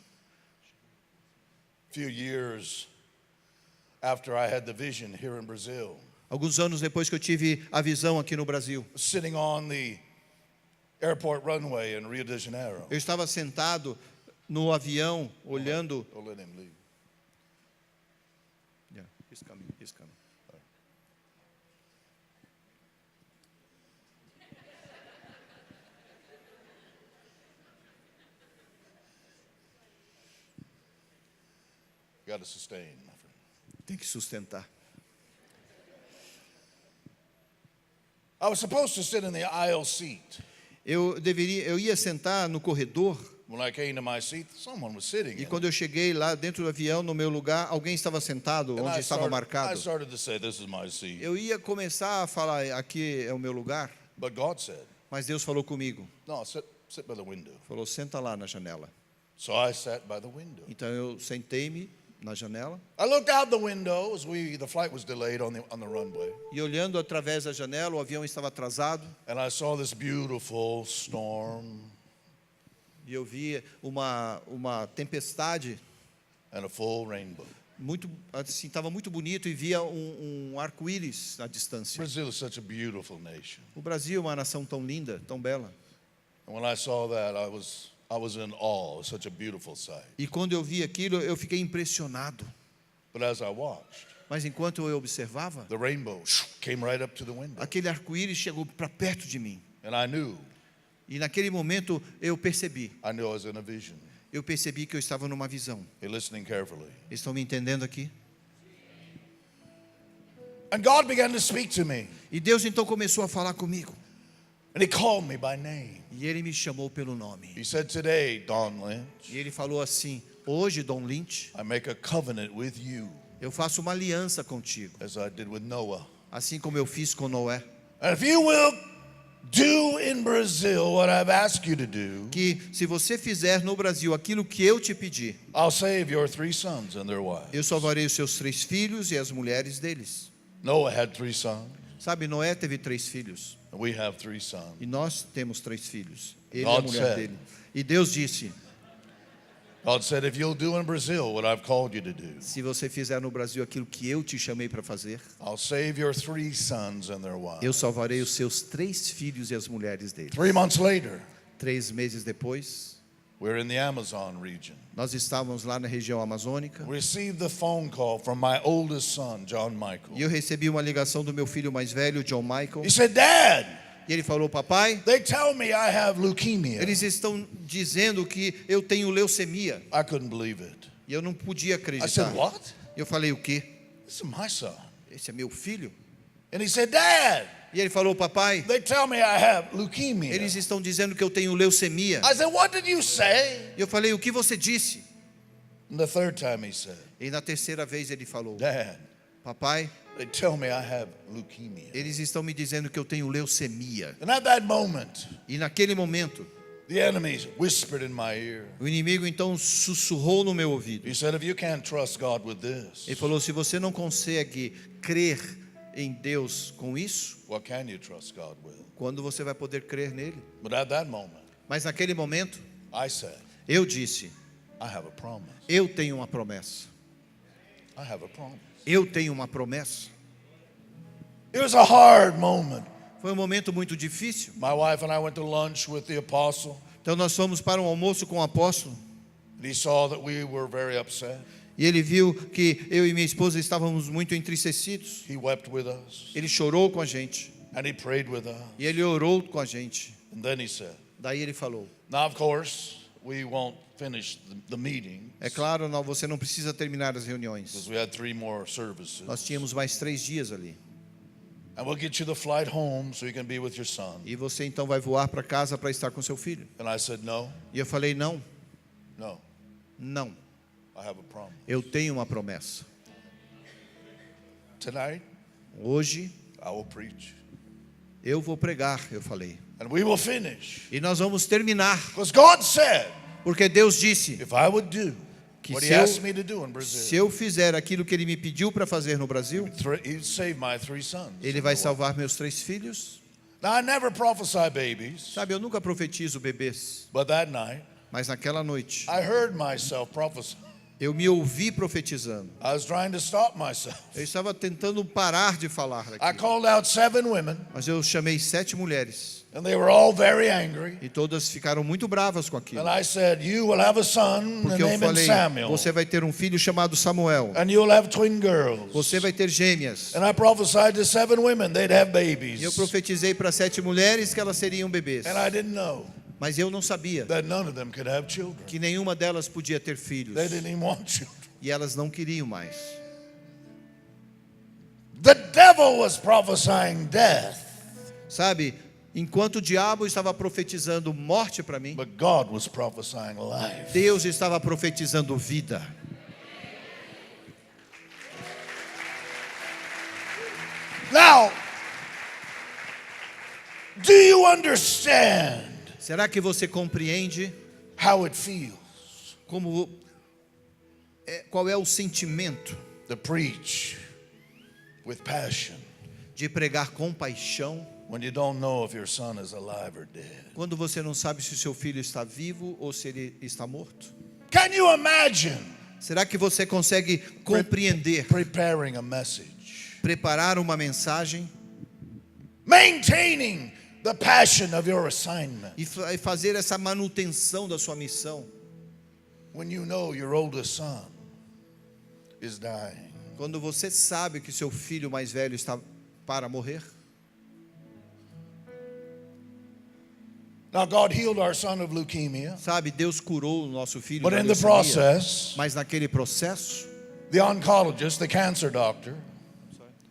A few years after I had the vision here in Brazil, Alguns anos depois que eu tive a visão aqui no Brasil, sitting on the airport runway in Rio de Janeiro. eu estava sentado no avião, olhando. Don't let him leave. Yeah, he's coming, he's coming. You got to sustain, my friend. Tem que sustentar. I was supposed to sit in the aisle seat. Eu ia sentar no corredor. When I came to my seat, someone was sitting E in quando it. eu cheguei lá dentro do avião, no meu lugar, alguém estava sentado And onde estava I marcado. started to say, this is my seat. Eu ia começar a falar: aqui é o meu lugar. But God said, Mas Deus falou comigo. no, sit by the window. Falou: senta lá na janela. So I sat by the window. Então eu sentei-me na janela. I looked out the window as the flight was delayed on the runway. E olhando através da janela, o avião estava atrasado. And I saw this beautiful storm E eu vi uma tempestade. and a full rainbow. Muito, assim, estava muito bonito e via um arco-íris à distância. Brazil is such a beautiful nation. O Brasil é uma nação tão linda, tão bela. And when I saw that, I was in awe. It was such a beautiful sight. E quando eu vi aquilo, eu fiquei impressionado. But as I watched, Mas enquanto eu observava, the rainbow came right up to the window. aquele arco-íris chegou para perto de mim. And I knew E naquele momento eu percebi. I was in a vision. Eu percebi que eu estava numa visão. You're listening carefully. Estão me entendendo aqui? And God began to speak to me. E Deus então começou a falar comigo. And He called me by name. E Ele me chamou pelo nome. He said, today, Don Lynch, E Ele falou assim: hoje, Dom Lynch, I make a covenant with you eu faço uma aliança contigo, as I did with Noah. assim como eu fiz com Noé. And if you will do in Brazil what I've asked you to do, Que se você fizer no Brasil aquilo que eu te pedi, I'll save your 3 sons and their wives. eu salvarei os seus 3 filhos e as mulheres deles. Noah had 3 sons, Sabe, Noé teve 3 filhos. and we have 3 sons. E nós temos 3 filhos. Ele e God a mulher said, dele. E Deus disse: God said, if you'll do in Brazil what I've called you to do, Se você fizer no Brasil aquilo que eu te chamei para fazer, I'll save your 3 sons and their wives. eu salvarei os seus 3 filhos e as mulheres deles. 3 months later, 3 meses depois, we're in the Amazon region. nós estávamos lá na região amazônica Received the phone call from my oldest son, John Michael. e eu recebi uma ligação do meu filho mais velho, John Michael, He said, Dad, e ele falou: papai, they tell me I have leukemia. eles estão dizendo que eu tenho leucemia. I couldn't believe it. E eu não podia I acreditar. said, what? Eu falei: o quê? This is my son. Esse é meu filho? And he said, Dad, E ele falou: papai, they tell me I have leukemia. eles estão dizendo que eu tenho leucemia. I said, what did you say? E eu falei: o que você disse? And the third time he said, E na terceira vez ele falou: Dad, papai, they tell me I have leukemia. eles estão me dizendo que eu tenho leucemia. And at that moment, E naquele momento, the enemy whispered in my ear. o inimigo então sussurrou no meu ouvido. He said, if you can't trust God with this, Ele falou: se você não consegue crer em Deus com isso, what can you trust God with? quando você vai poder crer nele? But at that moment, Mas naquele momento, I said, eu disse: I have a promise. eu tenho uma promessa. I have a promise. Eu tenho uma promessa. It was a hard moment. Foi um momento muito difícil. My wife and I went to lunch with the apostle. Então nós fomos para um almoço com o apóstolo. And he saw that we were very upset. E ele viu que eu e minha esposa estávamos muito entristecidos. He wept with us. Ele chorou com a gente. And he prayed with us. E ele orou com a gente. And then he said, Daí ele falou: now, of course, we won't finish the meeting é claro, não, você não precisa terminar as because reuniões. we had 3 more services. Nós tínhamos mais 3 dias ali. And we'll get you the flight home so you can be with your son. E você então vai voar para casa para estar com seu filho. And I said, no, E eu falei: não, no, não. I have a promise. Eu tenho uma promessa. Tonight, Hoje I will preach. eu vou pregar, eu falei. And we will finish. E nós vamos terminar. Because God said, Porque Deus disse if I would do que what se he eu, asked me to do in se Brazil, eu fizer aquilo que Ele me pediu para fazer no Brasil, he'd save my 3 sons. Ele vai salvar meus 3 filhos. Now, I never prophesy babies, Sabe, eu nunca profetizo bebês. but that night, Mas naquela noite, I heard myself prophesy. eu me ouvi profetizando. I was trying to stop myself. Eu estava tentando parar de falar I aqui. called out 7 women, Mas eu chamei 7 mulheres. and they were all very angry. E todas ficaram muito bravas com aquilo. And I said, you will have a son, Porque eu named falei: Samuel, você vai ter um filho chamado Samuel. and you'll have twin girls. Você vai ter gêmeas. And I prophesied to 7 women they'd have babies. E eu profetizei para 7 mulheres que elas seriam bebês. And I didn't know Mas eu não sabia that none of them could have children. que nenhuma delas podia ter filhos. They didn't even want children. E elas não queriam mais. The devil was prophesying death, Sabe, enquanto o diabo estava profetizando morte para mim, but God was prophesying life. Deus estava profetizando vida. Now, do you understand Será que você compreende how it feels como qual é o sentimento to preach with passion de pregar com paixão when you don't know if your son is alive or dead? quando você não sabe se o seu filho está vivo ou se ele está morto? Can you imagine Será que você consegue compreender, preparing a message, preparar uma mensagem maintaining the passion of your assignment e fazer essa manutenção da sua missão when you know your oldest son is dying? quando você sabe que seu filho mais velho está para morrer? Now, God healed our son of leukemia, Sabe, Deus curou o nosso filho but da in the leucemia, process, mas naquele processo, the oncologist, the cancer doctor,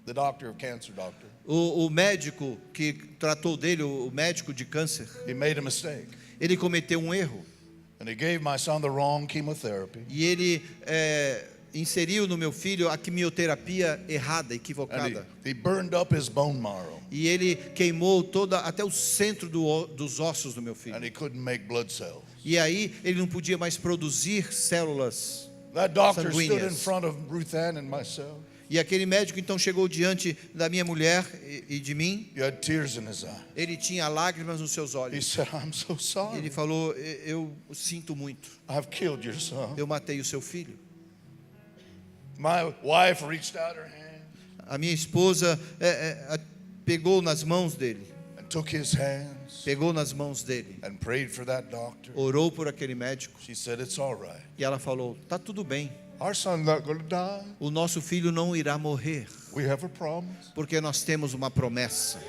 the doctor of cancer doctor, o médico que tratou dele, o médico de câncer, he made a mistake. ele cometeu um erro And he gave my son the wrong chemotherapy. e ele inseriu no meu filho a quimioterapia errada, And equivocada. he burned up his bone marrow. E ele queimou até o centro dos ossos do meu filho. And he couldn't make blood cells. E aí ele não podia mais produzir células. That doctor stood in Sanguíneas. front of Ruth Ann and myself. E aquele médico então chegou diante da minha mulher e de mim. He had tears in his eye. Ele tinha lágrimas nos seus He olhos. said, I'm so sorry. Ele falou: eu sinto muito. I've killed your son. Eu matei o seu filho. My wife reached out her hand A minha esposa pegou nas mãos dele. and took his hands Pegou nas mãos dele. and prayed for that doctor. Orou por aquele médico. She said, it's all right. E ela falou: tá tudo bem. Our son's not going to die. O nosso filho não irá morrer. We have a promise. Porque nós temos uma promessa.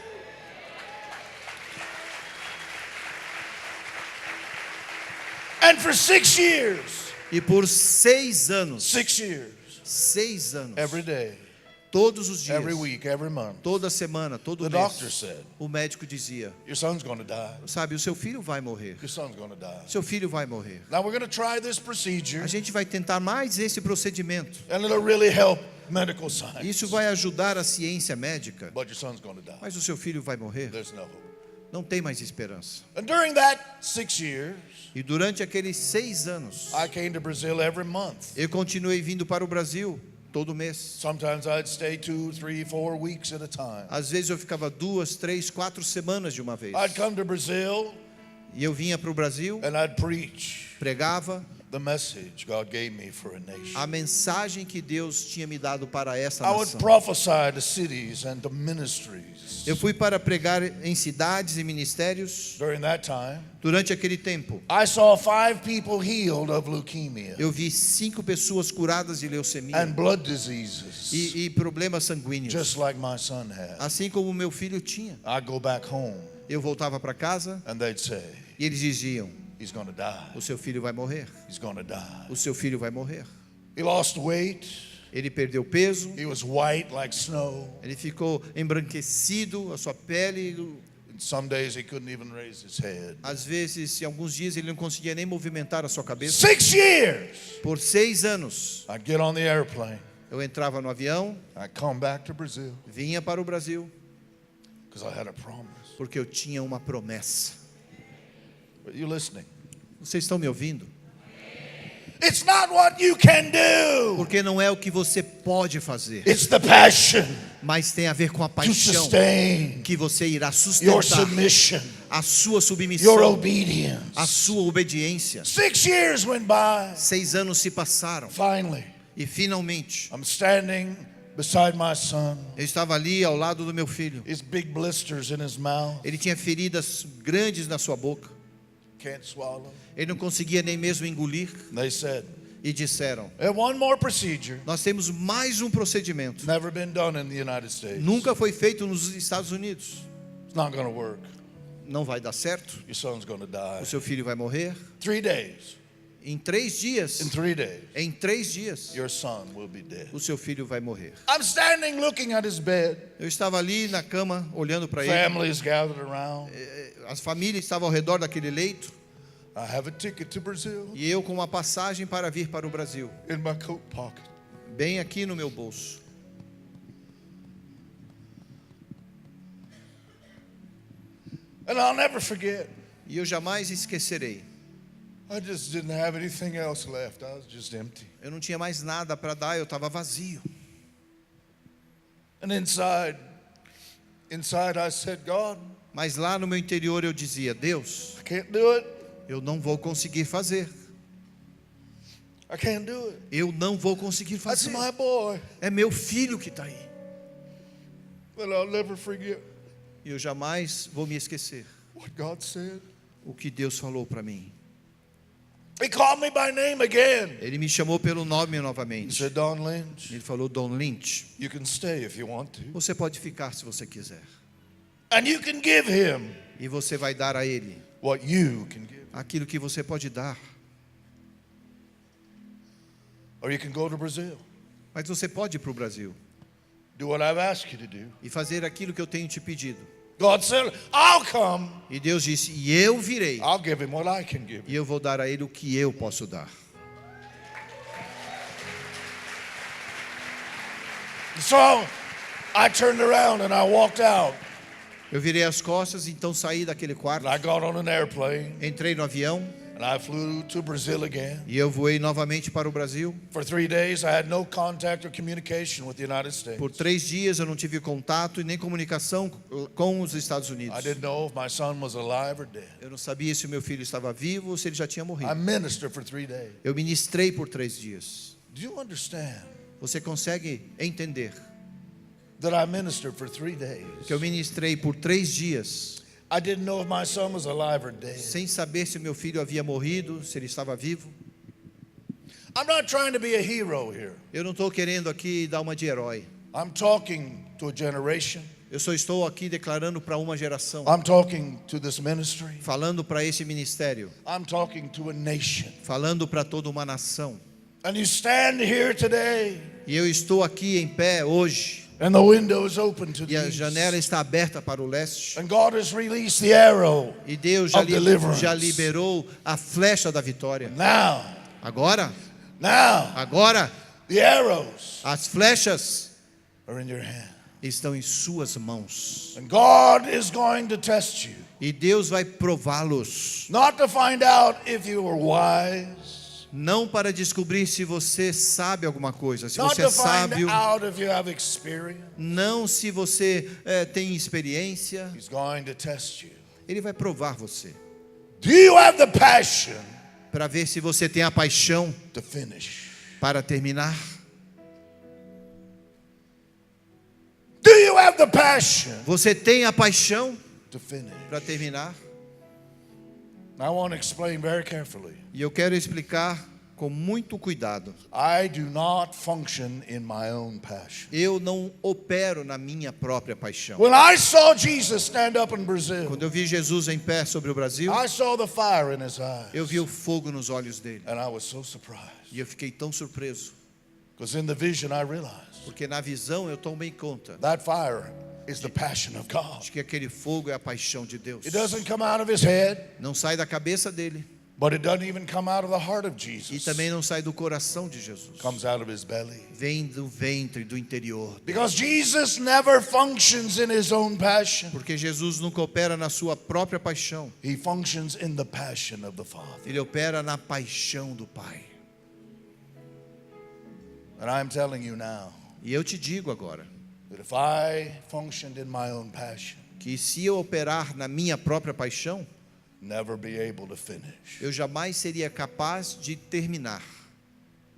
And for 6 years, E por 6 anos, 6 years, 6 anos, every day, todos os dias, every week, every month, toda semana, todo the mês, doctor said, o médico dizia: your son's going to die. sabe, o seu filho vai morrer. Your son's going to die. Seu filho vai morrer. Now we're going to try this procedure, A gente vai tentar mais esse procedimento. and it'll really help medical science. Isso vai ajudar a ciência médica. But your son's going to die. Mas o seu filho vai morrer. There's no hope. Não tem mais esperança. And during that 6 years, E durante aqueles 6 anos, I came to Brazil every month. eu continuei vindo para o Brasil todo mês. Sometimes I'd stay 2, 3, 4 weeks at a time. Às vezes eu ficava 2, 3, 4 semanas de uma vez. I'd come to Brazil E eu vinha para o Brasil, and I'd preach pregava the message God gave me for a nation. a mensagem que Deus tinha me dado para essa I would nação. prophesy to cities and to ministries. Eu fui para pregar em cidades e ministérios. During that time, Durante aquele tempo, I saw 5 people healed of leukemia eu vi 5 pessoas curadas de leucemia and blood diseases, e problemas sanguíneos, just like my son had. assim como o meu filho tinha. I'd go back home Eu voltava para casa and they'd say, e eles diziam: he's going to die. o seu filho vai morrer. He's going to die. O seu filho vai morrer. He lost weight. Ele perdeu peso, He was white like snow. ele ficou embranquecido, a sua pele. And some days he couldn't even raise his head. Às vezes, em alguns dias, ele não conseguia nem movimentar a sua cabeça. 6 years. Por 6 anos, I'd get on the airplane. eu entrava no avião, I'd come back to Brazil vinha para o Brasil, because I had a promise. porque eu tinha uma promessa. Are you listening? Vocês estão me ouvindo? It's not what you can do. Porque não é o que você pode fazer, It's the passion mas tem a ver com a to paixão sustain que você irá your sustentar, submission, a sua your submissão, obedience. a sua obediência. 6 years went by. 6 anos se passaram Finally, e finalmente I'm standing beside my son. eu estava ali ao lado do meu filho. His big blisters in his mouth. Ele tinha feridas grandes na sua boca. Can't swallow. Ele não conseguia nem mesmo engolir. They said, E disseram: "We have one more procedure. nós temos mais um procedimento. Never been done in the United States. Nunca foi feito nos Estados Unidos. It's not going to work. Não vai dar certo. Your son's going to die. O seu filho vai morrer. 3 days. Em 3 dias. In 3 days, Em 3 dias, your son will be dead." o seu filho vai morrer. I'm standing looking at his bed. Eu estava ali na cama, olhando para ele. Families gathered around. As famílias estavam ao redor daquele leito. I have a ticket to Brazil E eu com uma passagem para vir para o Brasil. in my coat pocket. Bem aqui no meu bolso. And I'll never forget. E eu jamais esquecerei. I just didn't have anything else left. I was just empty. Eu não tinha mais nada para dar, eu estava vazio. And inside I said, God, Mas lá no meu interior eu dizia: Deus, I can't do it. eu não vou conseguir fazer. I can't do it. Eu não vou conseguir That's fazer. my boy. É meu filho que está aí. But I'll never forget E eu jamais vou me esquecer what God said. o que Deus falou para mim. He called me by name again. Ele me chamou pelo nome He novamente. said, Don Lynch, Ele falou: Don Lynch, you can stay if you want to. você pode ficar se você quiser. And you can give him E você vai dar a ele what you can give. aquilo que você pode dar. Or you can go to Brazil. Mas você pode ir para o Brasil Do what I've asked you to do. e fazer aquilo que eu tenho te pedido. God said, I'll come. E Deus disse: e eu virei. I'll give him what I can give him. E eu vou dar a ele o que eu posso dar. So I turned around and I walked out. Eu virei as costas, então saí daquele quarto. And I got on an airplane Entrei no avião And I flew to Brazil again. E eu voei novamente para o Brasil. For 3 days, I had no contact or communication with the United States. Por 3 dias eu não tive contato e nem comunicação com os Estados Unidos. I didn't know if my son was alive or dead. Eu não sabia se o meu filho estava vivo ou se ele já tinha I morrido. ministered for 3 days. Eu ministrei por 3 dias. Do you understand Você consegue entender that I ministered for 3 days? que eu ministrei por 3 dias, I didn't know if my son was alive or dead. sem saber se o meu filho havia morrido, se ele estava vivo? I'm not trying to be a hero here. Eu não estou querendo aqui dar uma de herói. I'm talking to a generation. Eu só estou aqui declarando para uma geração, I'm talking to this ministry. falando para esse ministério, I'm talking to a nation. falando para toda uma nação. And you stand here today, E eu estou aqui em pé hoje, and the window is open to e a the janela east. está aberta para o leste. And God has released the arrow. E Deus of deliverance. já liberou a flecha da vitória. Now, Agora, now, the arrows as flechas are in your hand. estão em suas mãos. And God is going to test you. E Deus vai prová-los. Not to find out if you were wise. Não para descobrir se você sabe alguma coisa, se Not você é to find sábio. out if you have experience. Não se você tem experiência. He's going to test you. Ele vai provar você. Do you have the passion Para ver se você tem a paixão to finish? para terminar. Do you have the passion Você tem a paixão to finish? para terminar. I want to explain very carefully. E eu quero explicar com muito cuidado. I do not function in my own passion. Eu não opero na minha própria paixão. When I saw Jesus stand up in Brazil, Quando eu vi Jesus em pé sobre o Brasil, I saw the fire in his eyes. eu vi o fogo nos olhos dele. And I was so surprised. E eu fiquei tão surpreso, Because in the vision I realized porque na visão eu tomei conta that fire is the passion of God. de que aquele fogo é a paixão de Deus. It doesn't come out of his head, Não sai da cabeça dele but it doesn't even come out of the heart of e Jesus. também não sai do coração de Jesus. It comes out of his belly. Vem do ventre, do interior. Because Jesus never functions in his own passion. Porque Jesus nunca opera na sua própria paixão. He functions in the passion of the Father. Ele opera na paixão do Pai. And I'm telling you now E eu te digo agora that if I functioned in my own passion, que se eu operar na minha própria paixão, never be able to finish. eu jamais seria capaz de terminar.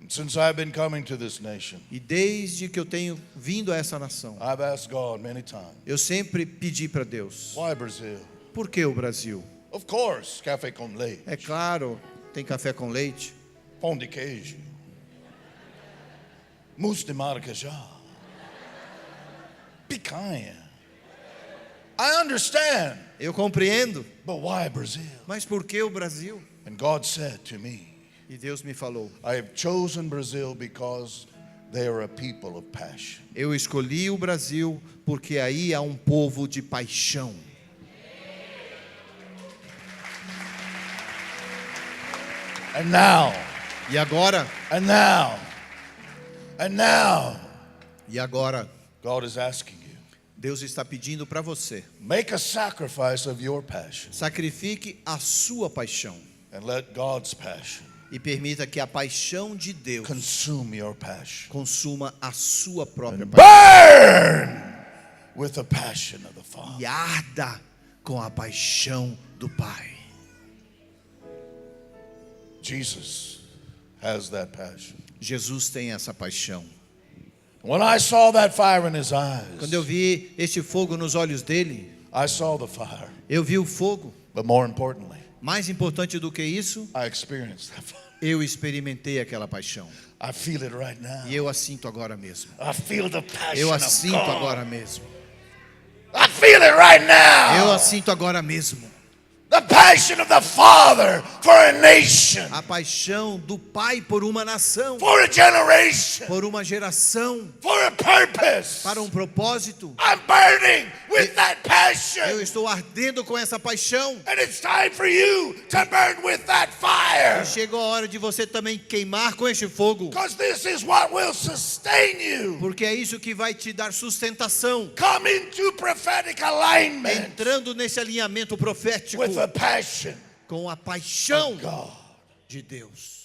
And since I've been coming to this nation, E desde que eu tenho vindo a essa nação, I've asked God many times, eu sempre pedi para Deus: why Brazil? por que o Brasil? Of course, café com leite, É claro, tem café com leite, pão de queijo, mousse de maracujá, picanha. I understand, eu compreendo, but why Brazil? mas por que o Brasil? And God said to me, E Deus me falou: I have chosen Brazil because they are a people of passion. eu escolhi o Brasil porque aí há um povo de paixão. And now, E agora, and now, and now, e agora, God is asking you, Deus está pedindo para você: make a sacrifice of your passion sacrifique a sua paixão and let God's passion e permita que a paixão de Deus consume your passion. consuma a sua própria paixão Burn with the passion of the Father. e arda com a paixão do Pai. Jesus has that passion. Jesus tem essa paixão. When I saw that fire in his Quando eu eyes, vi este fogo nos olhos dele, I saw the fire. eu vi o fogo. But more importantly, Mais importante do que isso, I experienced that fire. eu experimentei aquela paixão. I feel it right now. E eu a sinto agora mesmo. I feel the passion Eu a of sinto God. agora mesmo. I feel it right Eu now. a sinto agora mesmo. The passion of the Father for a nation, A paixão do Pai por uma nação, for a generation, por uma geração, for a purpose. para um propósito. I'm burning with that Eu passion. estou ardendo com essa paixão. And it's time for you to burn with that fire. E chegou a hora de você também queimar com este fogo. Because this is what will sustain you. Porque é isso que vai te dar sustentação. Come into prophetic alignment Entrando nesse alinhamento profético with the passion com a paixão of God. de Deus.